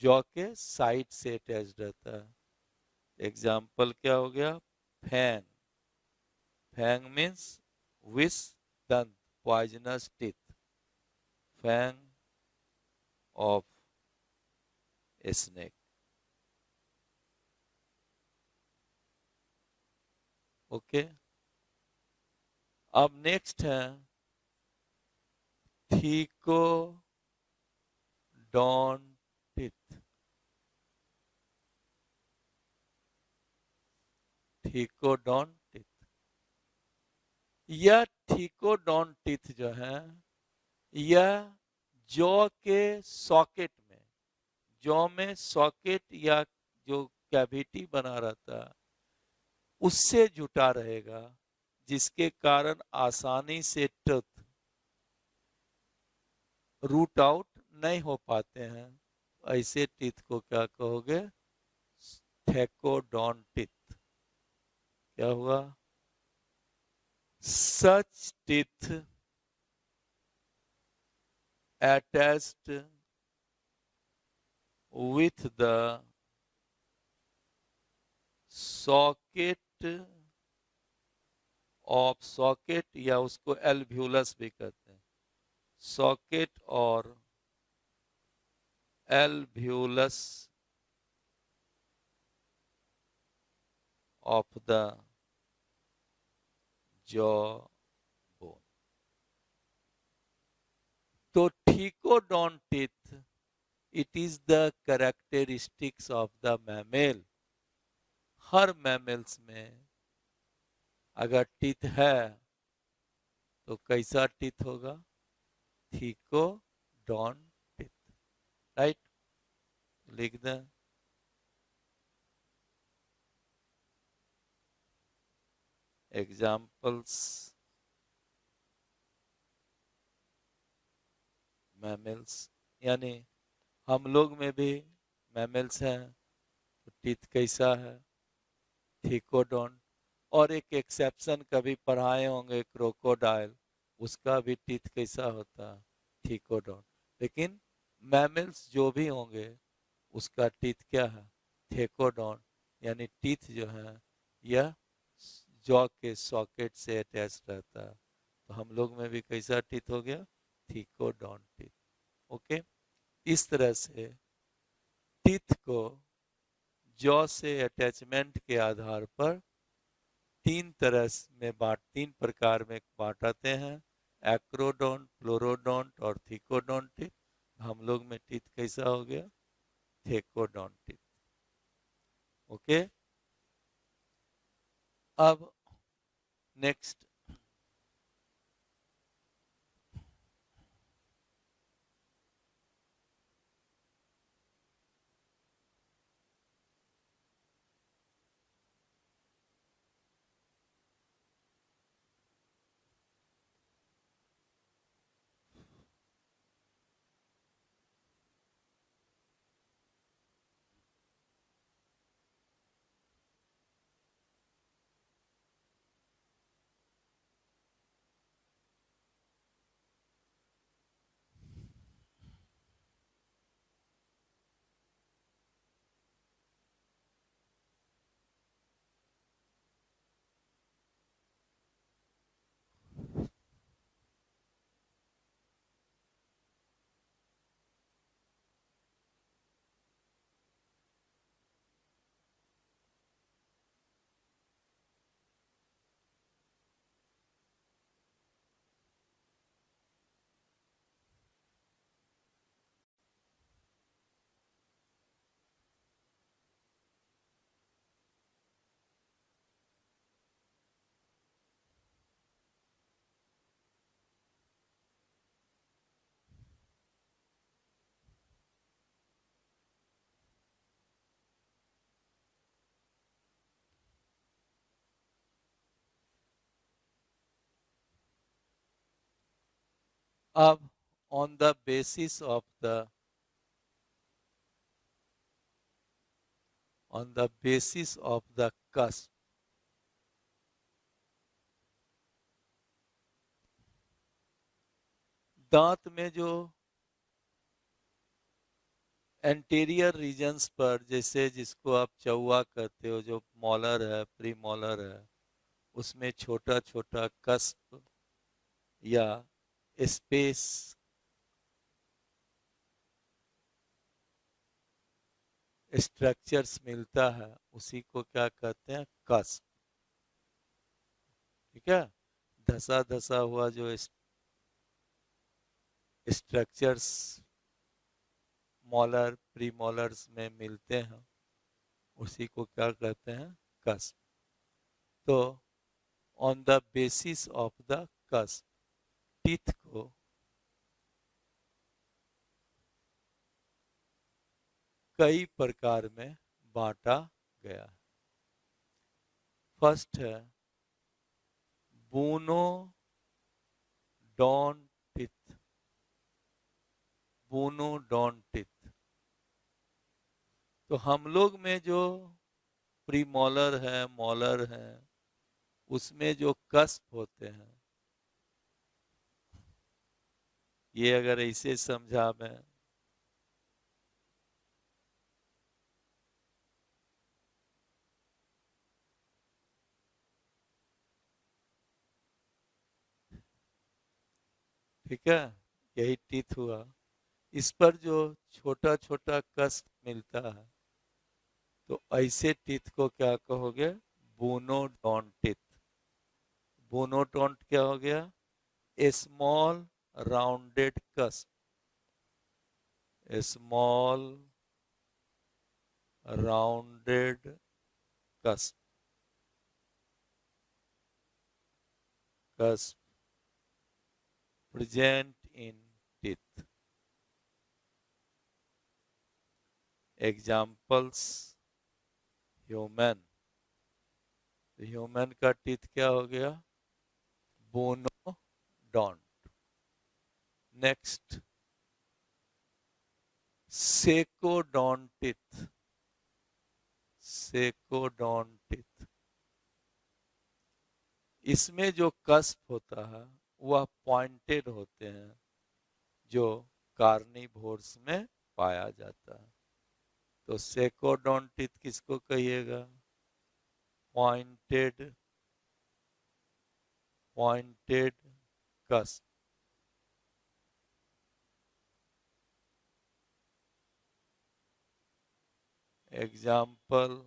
जॉ के साइड से अटैच रहता है। एग्जाम्पल क्या हो गया, फैंग। फैंग मीन्स विष दंत, poisonous teeth, fang of snake. Okay, अब नेक्स्ट है थीकोडोंट टीथ। थीकोडोंट टीथ, यह थीकोडोंट टीथ जो है, यह जॉ के सॉकेट में, जॉ में सॉकेट या जो कैविटी बना रहता है उससे जुटा रहेगा, जिसके कारण आसानी से टूथ रूट आउट नहीं हो पाते हैं। ऐसे टीथ को क्या कहोगे? थेकोडोंटिथ। क्या हुआ? Such teeth attached with the socket of socket, या उसको एल्व्यूलस भी कहते हैं, सॉकेट और alveolus of the jaw bone. तो thecodont teeth, it is the characteristics of the mammal. हर मैमल्स में अगर टीथ है तो कैसा टीथ होगा? ठीकोडोंटिथ। राइट, लिख दें। एग्जाम्पल्स मैमल्स, यानी हम लोग में भी मैमल्स हैं तो टीथ कैसा है? ठीकोडोंट। और एक एक्सेप्शन कभी पढ़ाए होंगे, क्रोकोडाइल, उसका भी टीथ कैसा होता है? ठीकोडोंट। लेकिन मैमल्स जो भी होंगे उसका टीथ क्या है? थेकोडोंट। यानी टीथ जो है यह जॉ के सॉकेट से अटैच रहता है। तो हम लोग में भी कैसा टीथ हो गया? Thecodont teeth. ओके, इस तरह से टीथ को जॉ से अटैचमेंट के आधार पर तीन प्रकार में बांटते हैं, एक्रोडोंट, फ्लोरोडोंट और थीकोडोंट टीथ। हम लोग में टीथ कैसा हो गया? थेकोडोंट टीथ। ओके, अब नेक्स्ट, अब on the basis of the cusp, दांत में जो एंटीरियर रीजन्स पर, जैसे जिसको आप चौवा कहते हो, जो मॉलर है, प्री मॉलर है, उसमें छोटा छोटा कस्प या स्पेस स्ट्रक्चर्स मिलता है, उसी को क्या कहते हैं? कस्प। ठीक है, धसा धसा हुआ जो स्ट्रक्चर्स मॉलर प्री मॉलर्स में मिलते हैं उसी को क्या कहते हैं? कस्प। तो on the basis of the cusp, teeth को कई प्रकार में बांटा गया है। फर्स्ट है बोनोडोंटिथ। बोनोडोंटिथ तो हम लोग में जो प्रीमोलर है, मोलर है, उसमें जो कस्प होते हैं, ये अगर ऐसे समझा मैं, ठीक है, यही टीथ हुआ। इस पर जो छोटा छोटा कस्प मिलता है, तो ऐसे टीथ को क्या कहोगे? बोनोडोंटिथ। बोनोडोंट क्या हो गया? A small rounded cusp. A small rounded cusp. Cusp present in teeth. Examples human. Human का टीथ क्या हो गया? बोनोडोंट। नेक्स्ट सेकोडोंटिथ। सेकोडोंटिथ इसमें जो कस्प होता है वह पॉइंटेड होते हैं, जो कार्निवोर्स में पाया जाता है। तो सेकोडोंटिथ किसको कहिएगा? Pointed pointed cusp. Example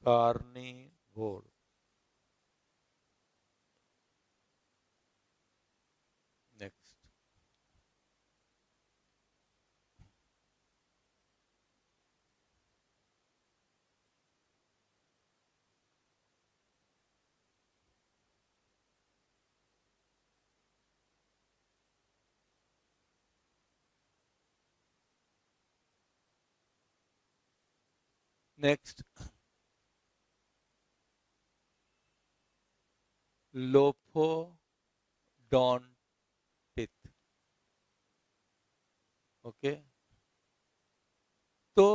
carnivore. Next next lophodont teeth. Okay, तो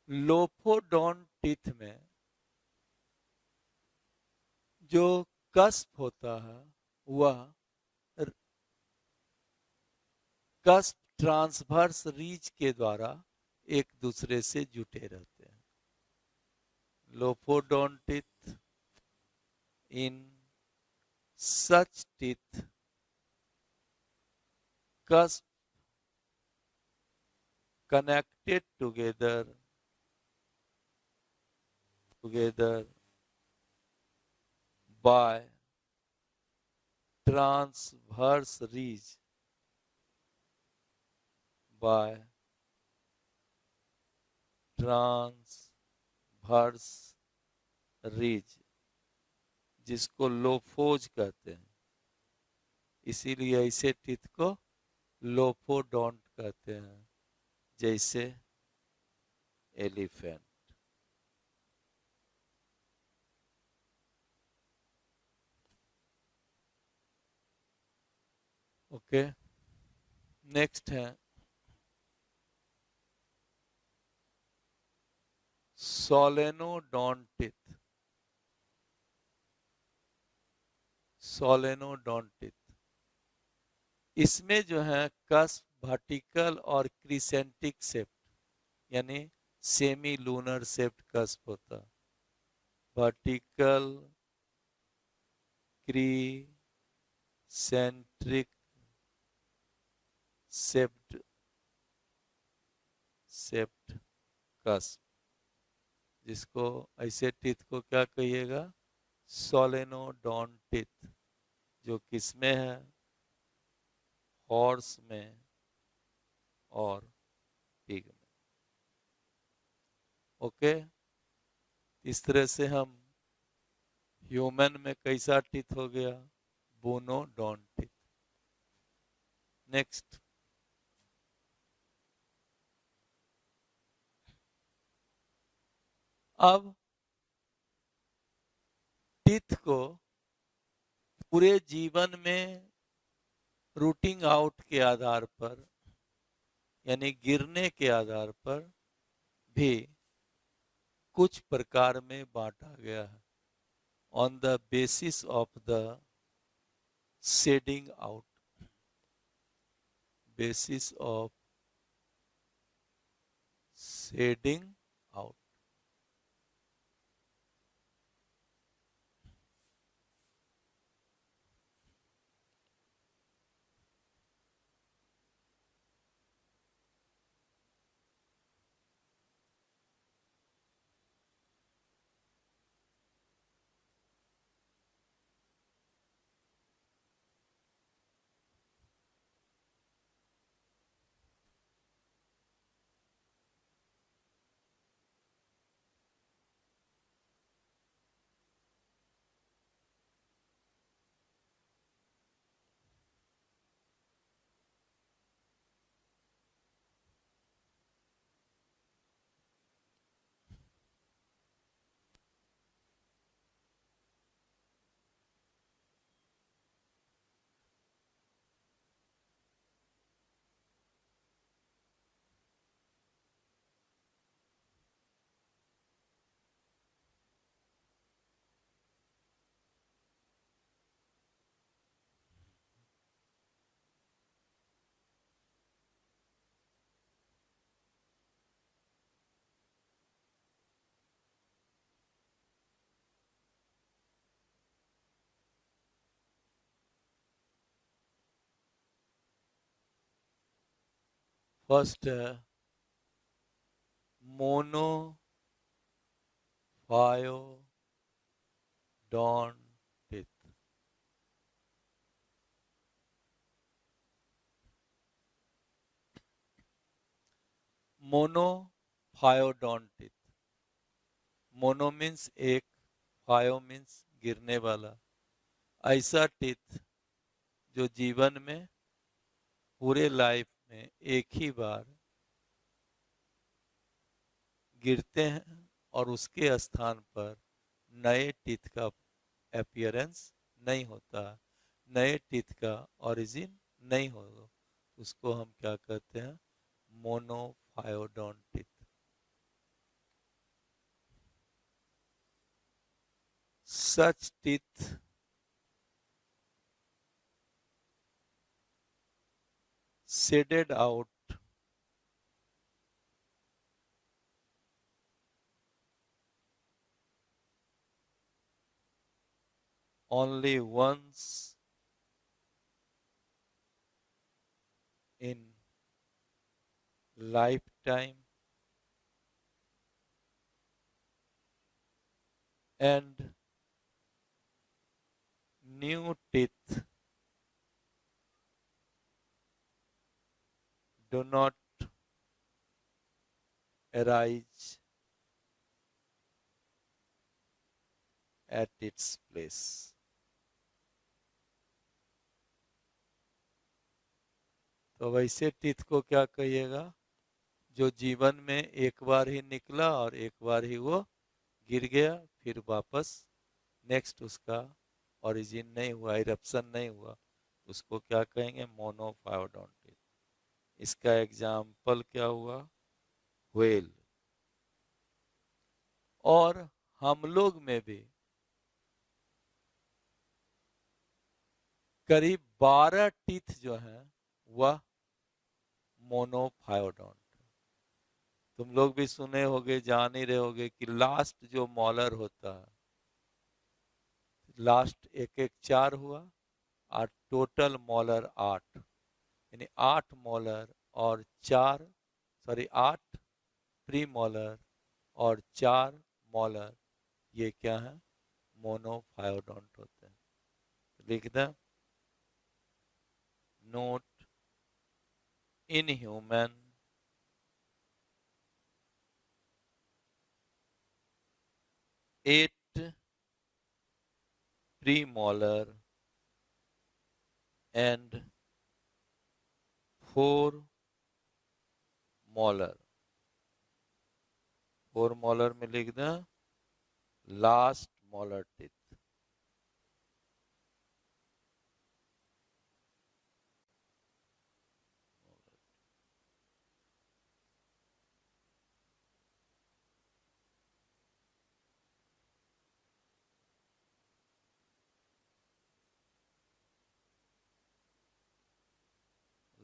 लोफोडोंटिथ में जो कस्प होता है वह कस्प ट्रांसवर्स रीच के द्वारा एक दूसरे से जुटे रहते हैं। लोफोडोंटिथ इन सच teeth cusp connected together by transverse ridge, by transverse ridge, जिसको लोफोज कहते हैं। इसीलिए ऐसे टीथ को लोफोडोंट कहते हैं, जैसे एलिफेंट। ओके, नेक्स्ट है सोलेनोडोंटिथ। सोलेनोडोंटिथ इसमें जो है कस्प वर्टिकल और क्रिसेंटिक शेप्ड, यानी सेमी लूनर शेप्ड कस्प होता। वर्टिकल क्रिसेंट्रिक शेप्ड कस्प, जिसको ऐसे टीथ को क्या कहिएगा? सोलेनोडोंटिथ, जो किसमें है? हॉर्स में और पिग में। ओके, इस तरह से हम ह्यूमन में कैसा टीथ हो गया? बोनोडोंटिथ। नेक्स्ट, अब टीथ को पूरे जीवन में रूटिंग आउट के आधार पर, यानी गिरने के आधार पर भी कुछ प्रकार में बांटा गया है, on the basis of the shedding out, basis of shedding out. First है मोनोफायोडोंटिथ। मोनोफायोडोंटिथ, मोनो मीन्स एक, फायो मीन्स गिरने वाला। ऐसा टीथ जो जीवन में पूरे लाइफ में एक ही बार गिरते हैं और उसके स्थान पर नए टीथ का अपीयरेंस नहीं होता, नए टीथ का ओरिजिन नहीं होगा, उसको हम क्या कहते हैं, मोनोफायोडोंटिथ। सच teeth shaded out only once in lifetime, and new teeth do not arise at its place। तो वैसे टीथ को क्या कहिएगा, जो जीवन में एक बार ही निकला और एक बार ही वो गिर गया, फिर वापस नेक्स्ट उसका ओरिजिन नहीं हुआ, इरप्शन नहीं हुआ, उसको क्या कहेंगे, मोनोफायोडोंटिथ। इसका एग्जाम्पल क्या हुआ, व्हेल। और हम लोग में भी करीब 12 टीथ जो हैं वह मोनोफायोडोंट। तुम लोग भी सुने होगे, जान ही रहे होगे कि लास्ट जो मॉलर होता है, लास्ट एक एक 4 हुआ और टोटल मॉलर 8, यानी 8 मॉलर और 4, सॉरी 8 प्री मॉलर और 4 मॉलर, ये क्या है, मोनोफायोडोंट होते हैं। तो लिख दें, note, in human 8 premolar and 4 molar, 4 molar में लिख दें last molar teeth.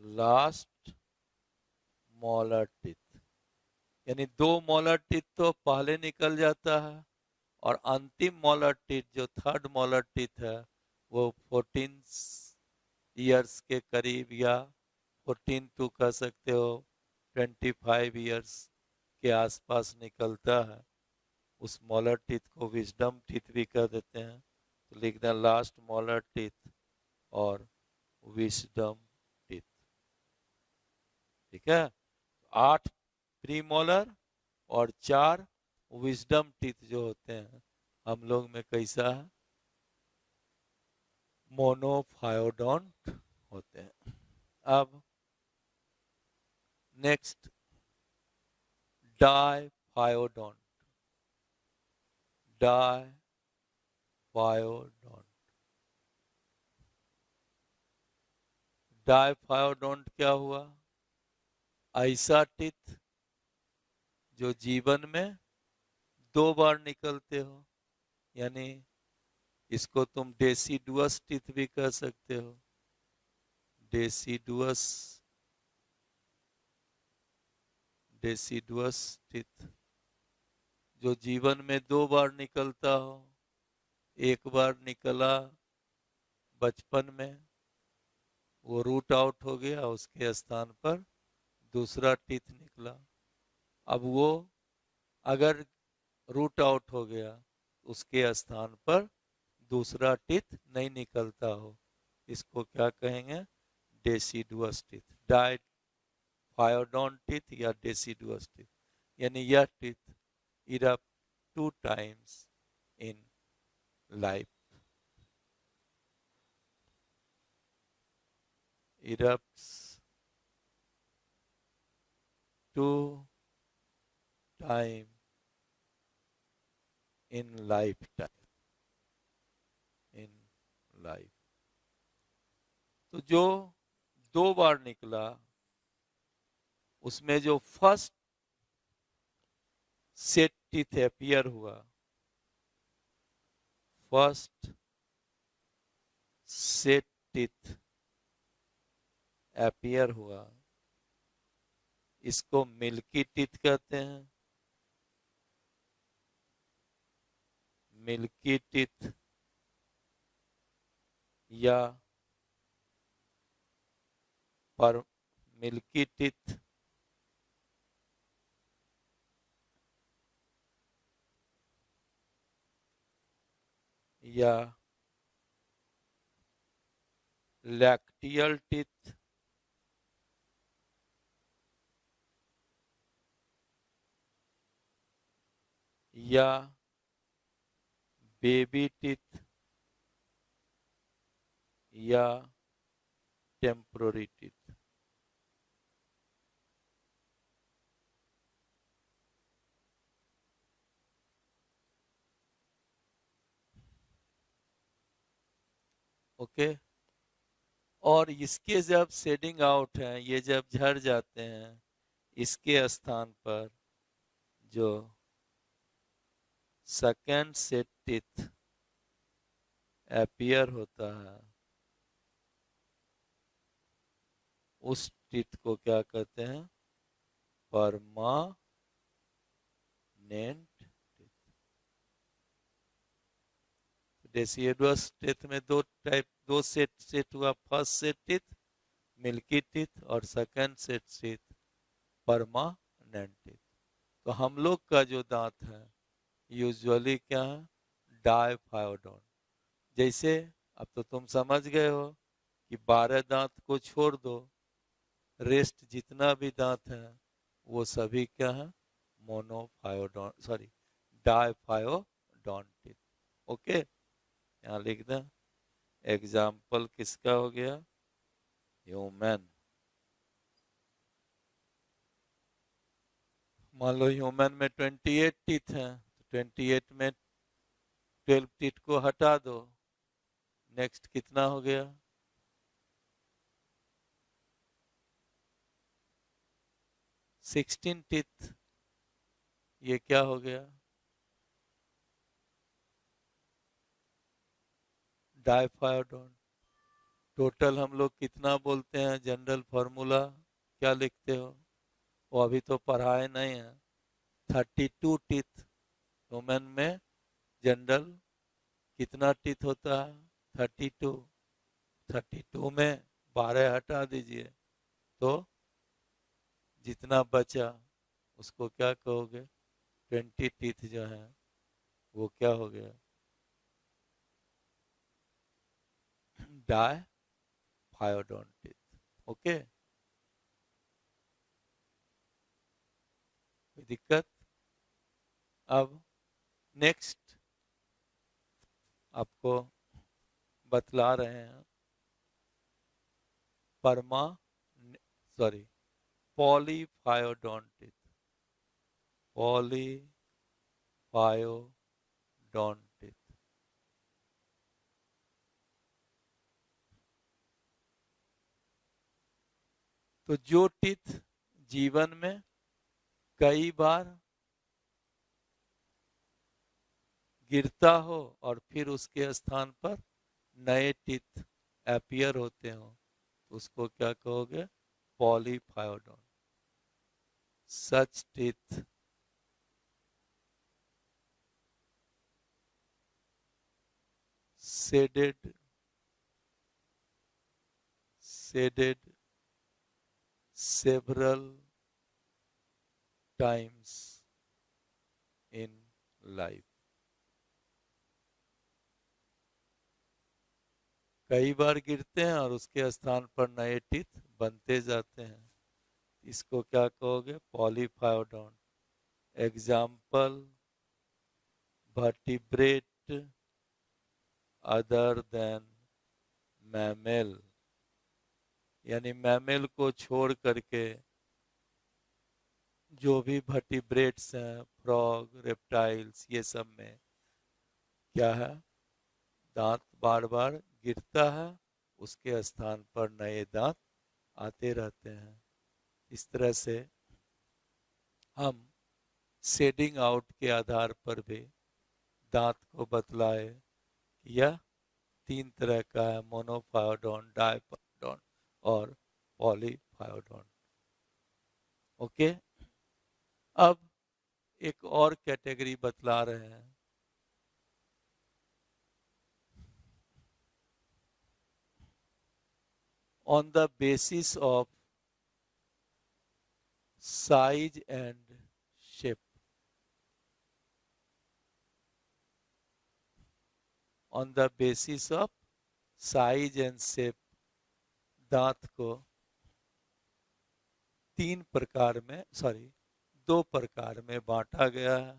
Last molar teeth, यानी 2 मोलर टीथ तो पहले निकल जाता है, और अंतिम मोलर टीथ जो थर्ड मोलर टीथ है वो 14 ईयर्स के करीब, या 14 टू कह सकते हो 25 ईयर्स के आसपास निकलता है। उस मोलर टीथ को विजडम टीथ भी कह देते हैं। तो लिख दें लास्ट मोलर टीथ और विजडम टीथ। ठीक है, 8 प्री मोलर और 4 विजडम टीथ जो होते हैं हम लोग में कैसा है, मोनोफायोडोंट होते हैं। अब नेक्स्ट डाइफायोडोंट, डाइफायोडोंट, डाइफायोडोंट क्या हुआ, ऐसा टीथ जो जीवन में 2 बार निकलते हो, यानी इसको तुम डेसिडुअस टीथ भी कह सकते हो। डेसिडुअस, डेसिडुअस टीथ जो जीवन में 2 बार निकलता हो। एक बार निकला बचपन में, वो रूट आउट हो गया, उसके स्थान पर दूसरा टीथ निकला। अब वो अगर रूट आउट हो गया, उसके स्थान पर दूसरा टीथ नहीं निकलता हो, इसको क्या कहेंगे, डेसिडुअस टीथ, डाइफायोडोंट टीथ या डेसिडुअस टीथ। यानी यह teeth erupt 2 times in life, erupts 2 time in lifetime, in life. तो जो 2 बार निकला, उसमें जो फर्स्ट सेट टीथ अपीयर हुआ, फर्स्ट सेट टीथ अपीयर हुआ, इसको मिल्की टीथ कहते हैं। मिल्की टीथ या पर मिल्की टीथ या लैक्टियल टीथ या बेबी टीथ या टेम्पोररी टीथ। ओके, और इसके जब शेडिंग आउट है, ये जब झड़ जाते हैं, इसके स्थान पर जो सेकेंड सेट टीथ अपीयर होता है, उस टीथ को क्या कहते हैं, परमानेंट टीथ। डेसिडुअस टीथ में 2 टाइप, 2 सेट हुआ, first set teeth milky teeth और second set teeth permanent teeth. तो हम लोग का जो दांत है यूजुअली क्या है, डाइफायोडोंट। जैसे अब तो तुम समझ गए हो कि 12 दांत को छोड़ दो, रेस्ट जितना भी दांत है वो सभी क्या है, मोनोफायोडोंट, सॉरी डाइफायोडोंट टीथ। ओके, यहाँ लिख दें एग्जाम्पल किसका हो गया, ह्यूमन। मान लो ह्यूमन में 28 टीथ हैं, तो 28 में 12 टीथ को हटा दो, नेक्स्ट कितना हो गया? 16 टीथ। ये क्या हो गया? डाइफायोडोन। टोटल हम लोग कितना बोलते हैं? जनरल फॉर्मूला क्या लिखते हो? वो अभी तो पढ़ाए नहीं है। 32 टीथ। ह्यूमन में जनरल कितना टीथ होता है? 32। 32 में 12 हटा दीजिए तो जितना बचा उसको क्या कहोगे? 20 टीथ जो है वो क्या हो गया? डाइफायोडोन टीथ। ओके, कोई दिक्कत? अब नेक्स्ट आपको बतला रहे हैं परमा सॉरी पॉलीफायोडोंटिस। पॉलीफायोडोंटिस। तो जो टीथ जीवन में कई बार गिरता हो और फिर उसके स्थान पर नए टीथ अपीयर होते हो, तो उसको क्या कहोगे? Polyphyodont. Such teeth shedded several times in life। कई बार गिरते हैं और उसके स्थान पर नए टीथ बनते जाते हैं, इसको क्या कहोगे? Polyphyodont. Example vertebrate other than mammal, यानी मैमल को छोड़ करके जो भी वर्टिब्रेट्स हैं, फ्रॉग, रेप्टाइल्स, ये सब में क्या है? दांत बार बार गिरता है, उसके स्थान पर नए दांत आते रहते हैं। इस तरह से हम शेडिंग आउट के आधार पर भी दांत को बतलाए कि यह 3 तरह का है: मोनोफायोडोन, डाइफायोडोन और पॉलीफायोडोन। ओके, अब एक और कैटेगरी बतला रहे हैं। On the basis of size and shape. On the basis of size and shape दांत को 2 प्रकार में बांटा गया है।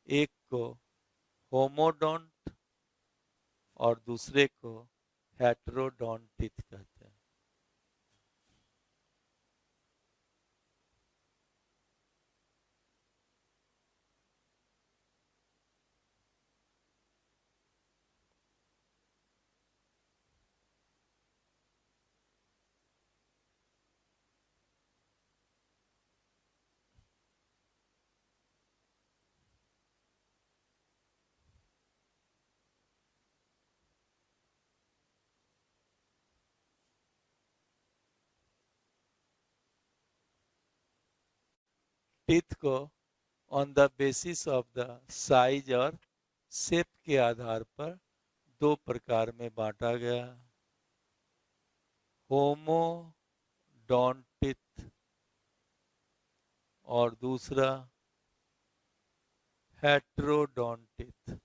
एक को होमोडोंट और दूसरे को हेटेरोडोंटिथ कहते हैं। टीथ को on the basis of the size और शेप के आधार पर 2 प्रकार में बांटा गया। होमोडोंटिथ और दूसरा हेटेरोडोंटिथ।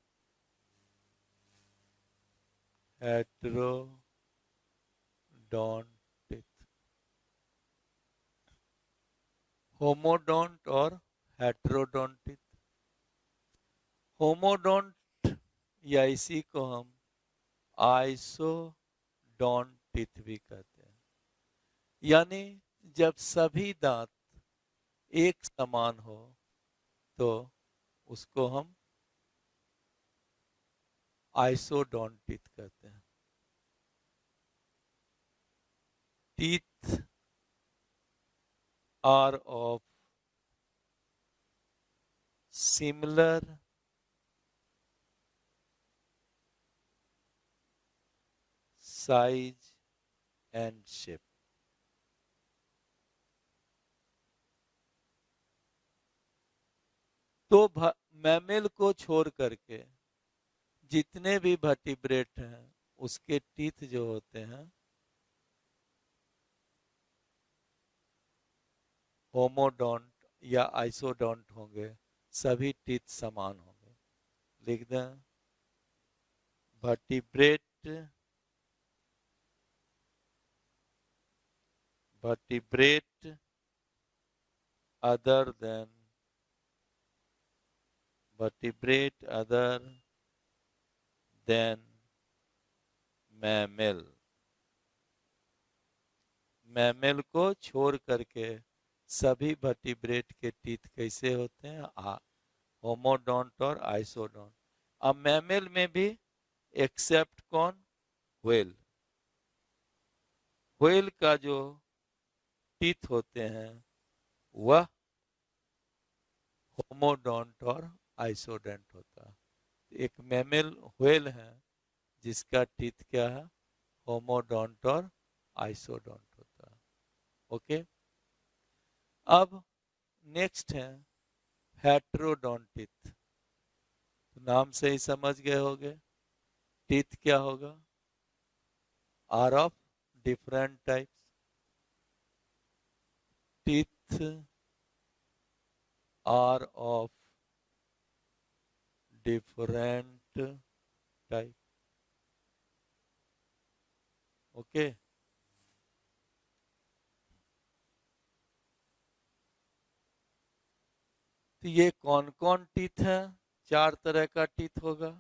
हेटेरोडोंटिथ। होमोडोंट और हेटेरोडोंटिथ। होमोडोंट या इसी को हम आइसोडोंटिथ भी कहते हैं, यानी जब सभी दांत एक समान हो तो उसको हम आइसोडोंटित कहते हैं। Teeth are of similar size and shape. तो मैमल को छोड़ करके जितने भी वर्टिब्रेट हैं उसके टीथ जो होते हैं होमोडोंट या आइसोडोंट होंगे, सभी टीथ समान होंगे। लिख दें, vertebrate other than vertebrate other than mammal, mammal को छोड़ करके सभी वर्टिब्रेट के टीथ कैसे होते हैं, होमोडोंट और आइसोडोंट। अब मैमल में भी एक्सेप्ट कौन, व्हेल। व्हेल का जो टीथ होते हैं वह होमोडोंट और आइसोडोंट होता है। एक मैमल व्हेल है जिसका टीथ क्या है, होमोडोंट और आइसोडोंट होता है। ओके, अब नेक्स्ट है हेट्रोडोंटिथ। तो नाम से ही समझ गए होंगे टीथ क्या होगा, are of different types. Teeth are of different type. Okay, तो ये कौन कौन टीथ है, 4 तरह का टीथ होगा।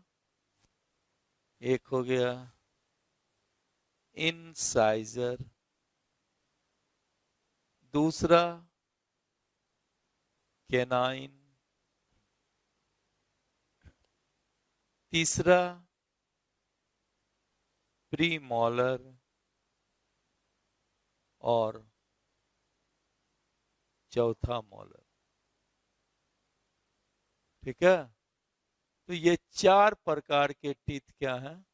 एक हो गया इंसाइजर, दूसरा कैनाइन, तीसरा प्रीमोलर और चौथा मोलर। ठीक है, तो ये 4 प्रकार के टीथ क्या हैं,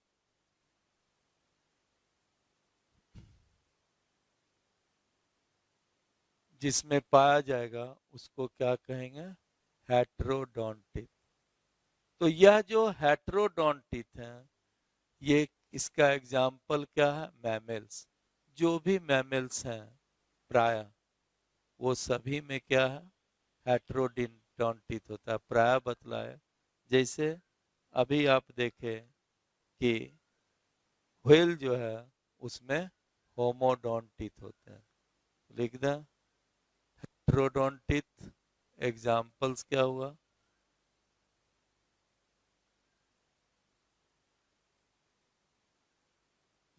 जिसमें पाया जाएगा उसको क्या कहेंगे, हेट्रोडोंटिथ। तो यह जो हेट्रोडोंटिथ है ये इसका एग्जाम्पल क्या है, मैमल्स। जो भी मैमल्स हैं प्राय वो सभी में क्या है, हेट्रोडोंटिथ होता है। प्राय बतलाए, जैसे अभी आप देखें कि व्हेल जो है उसमें होमोडोंटिथ होते हैं। लिख दें, हेट्रोडोंटिथ एग्जाम्पल्स क्या हुआ,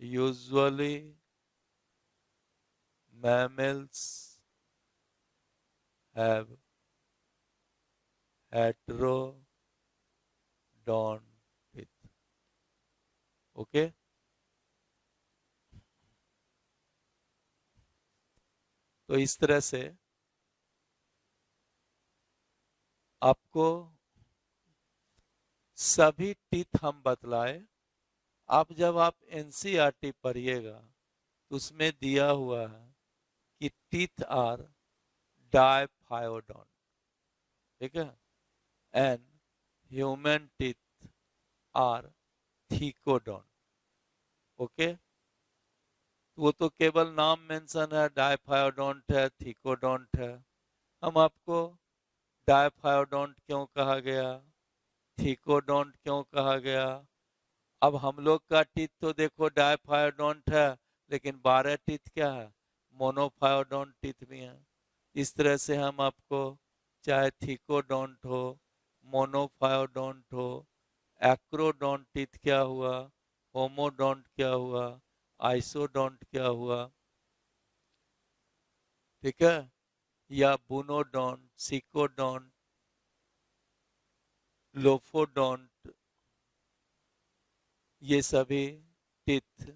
usually mammals have heterodont. Okay, तो इस तरह से आपको सभी टीथ हम बतलाए। आप जब आप एनसीईआरटी पढ़िएगा तो उसमें दिया हुआ है कि टीथ आर डायफायोडोंट, ठीक है, and human teeth are thecodont. Okay, वो तो केवल नाम मेंशन है, डायफायोडोंट है, थीकोडोंट है। हम आपको डायफायोडोंट क्यों कहा गया, थीकोडोंट क्यों कहा गया। अब हम लोग का टीथ तो देखो डायफायोडोंट है, लेकिन 12 टीथ क्या है, मोनोफायोडोंट टीथ भी है। इस तरह से हम आपको चाहे थीकोडोंट हो, मोनोफायोडोंट हो, एक्रोडोंट टीथ क्या हुआ, होमोडोंट क्या हुआ, आइसोडोंट क्या हुआ, ठीक है, या बुनोडोंट, सिकोडोंट, लोफोडोंट, ये सभी टीथ,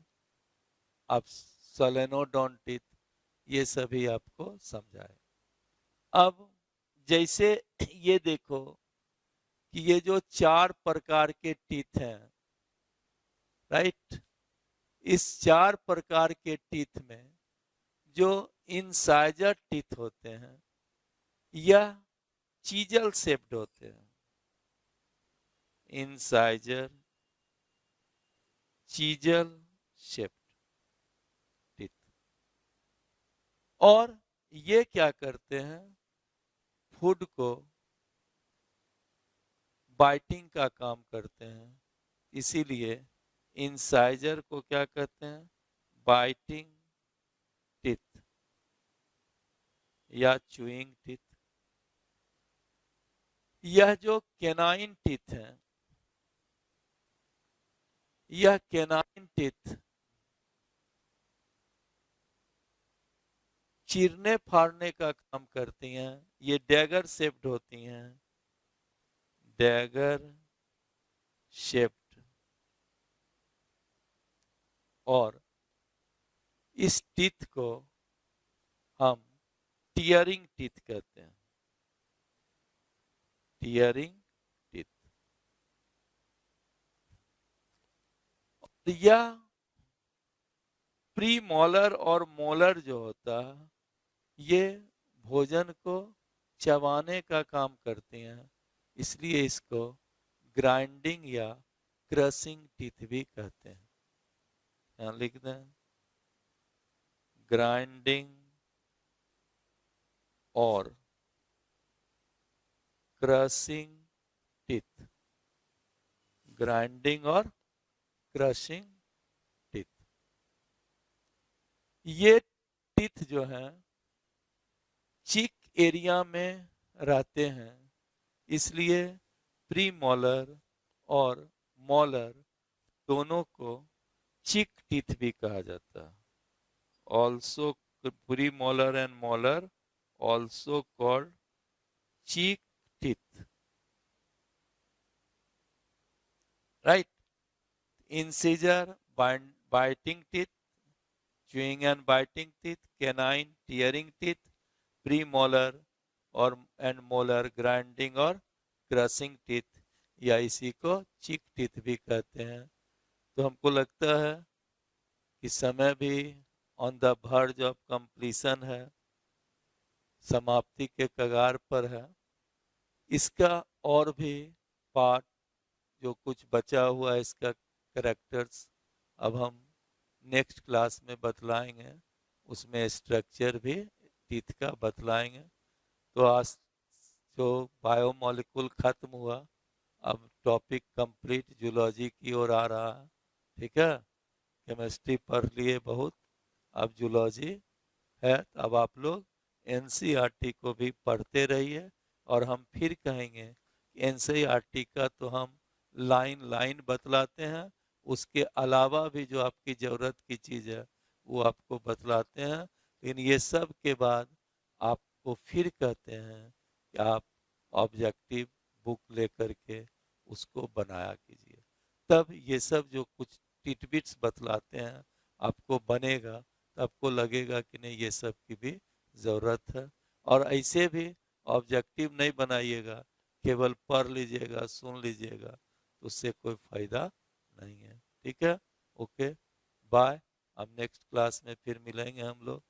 आप सोलेनोडोंटिथ, ये सभी आपको समझाए। अब जैसे ये देखो कि ये जो 4 प्रकार के टीथ हैं, राइट, इस 4 प्रकार के टीथ में जो इंसाइजर टीथ होते हैं यह चीजल शेप्ड होते हैं। इंसाइजर चीजल शेप्ड टीथ, और ये क्या करते हैं, फूड को बाइटिंग का काम करते हैं, इसीलिए इंसाइजर को क्या कहते हैं, बाइटिंग टीथ या च्यूइंग टीथ। यह जो कैनाइन टीथ है, यह कैनाइन टीथ चीरने फाड़ने का काम करती हैं। ये डैगर शेप्ड होती हैं, डैगर शेप्ड, और इस टीथ को हम टीयरिंग टीथ कहते हैं, टीयरिंग टीथ। यह प्री मोलर और मोलर जो होता है, ये भोजन को चबाने का काम करती हैं, इसलिए इसको ग्राइंडिंग या क्रशिंग टीथ भी कहते हैं। यहाँ लिख दें, ग्राइंडिंग और क्रशिंग टीथ, ग्राइंडिंग और क्रशिंग टीथ। ये टीथ जो है चीक एरिया में रहते हैं, इसलिए प्री मोलर और मोलर दोनों को चीक टीथ भी कहा जाता है। Also pre molar and molar also called cheek teeth, right. Incisor biting teeth, chewing and biting teeth, canine tearing teeth, premolar और एंड मोलर ग्राइंडिंग और क्रशिंग टीथ, या इसी को चीक टीथ भी कहते हैं। तो हमको लगता है कि समय भी on the verge of completion है, समाप्ति के कगार पर है। इसका और भी पार्ट जो कुछ बचा हुआ है, इसका कैरेक्टर्स अब हम नेक्स्ट क्लास में बतलाएंगे, उसमें स्ट्रक्चर भी टीथ का बतलाएंगे। तो आज जो बायोमोलिकुल खत्म हुआ, अब टॉपिक कंप्लीट जूलॉजी की ओर आ रहा है, ठीक है। केमिस्ट्री पढ़ लिए बहुत, अब जूलॉजी है, तो अब आप लोग एनसीईआरटी को भी पढ़ते रहिए। और हम फिर कहेंगे कि एनसीईआरटी का तो हम लाइन लाइन बतलाते हैं, उसके अलावा भी जो आपकी ज़रूरत की चीज़ है वो आपको बतलाते हैं। लेकिन ये सब के बाद आपको फिर कहते हैं कि आप ऑब्जेक्टिव बुक लेकर के उसको बनाया कीजिए, तब ये सब जो कुछ टिटबिट्स बतलाते हैं आपको बनेगा, तो आपको लगेगा कि नहीं ये सब की भी ज़रूरत है। और ऐसे भी ऑब्जेक्टिव नहीं बनाइएगा, केवल पढ़ लीजिएगा, सुन लीजिएगा, तो उससे कोई फायदा नहीं है, ठीक है। Okay, bye. अब नेक्स्ट क्लास में फिर मिलेंगे हम लोग।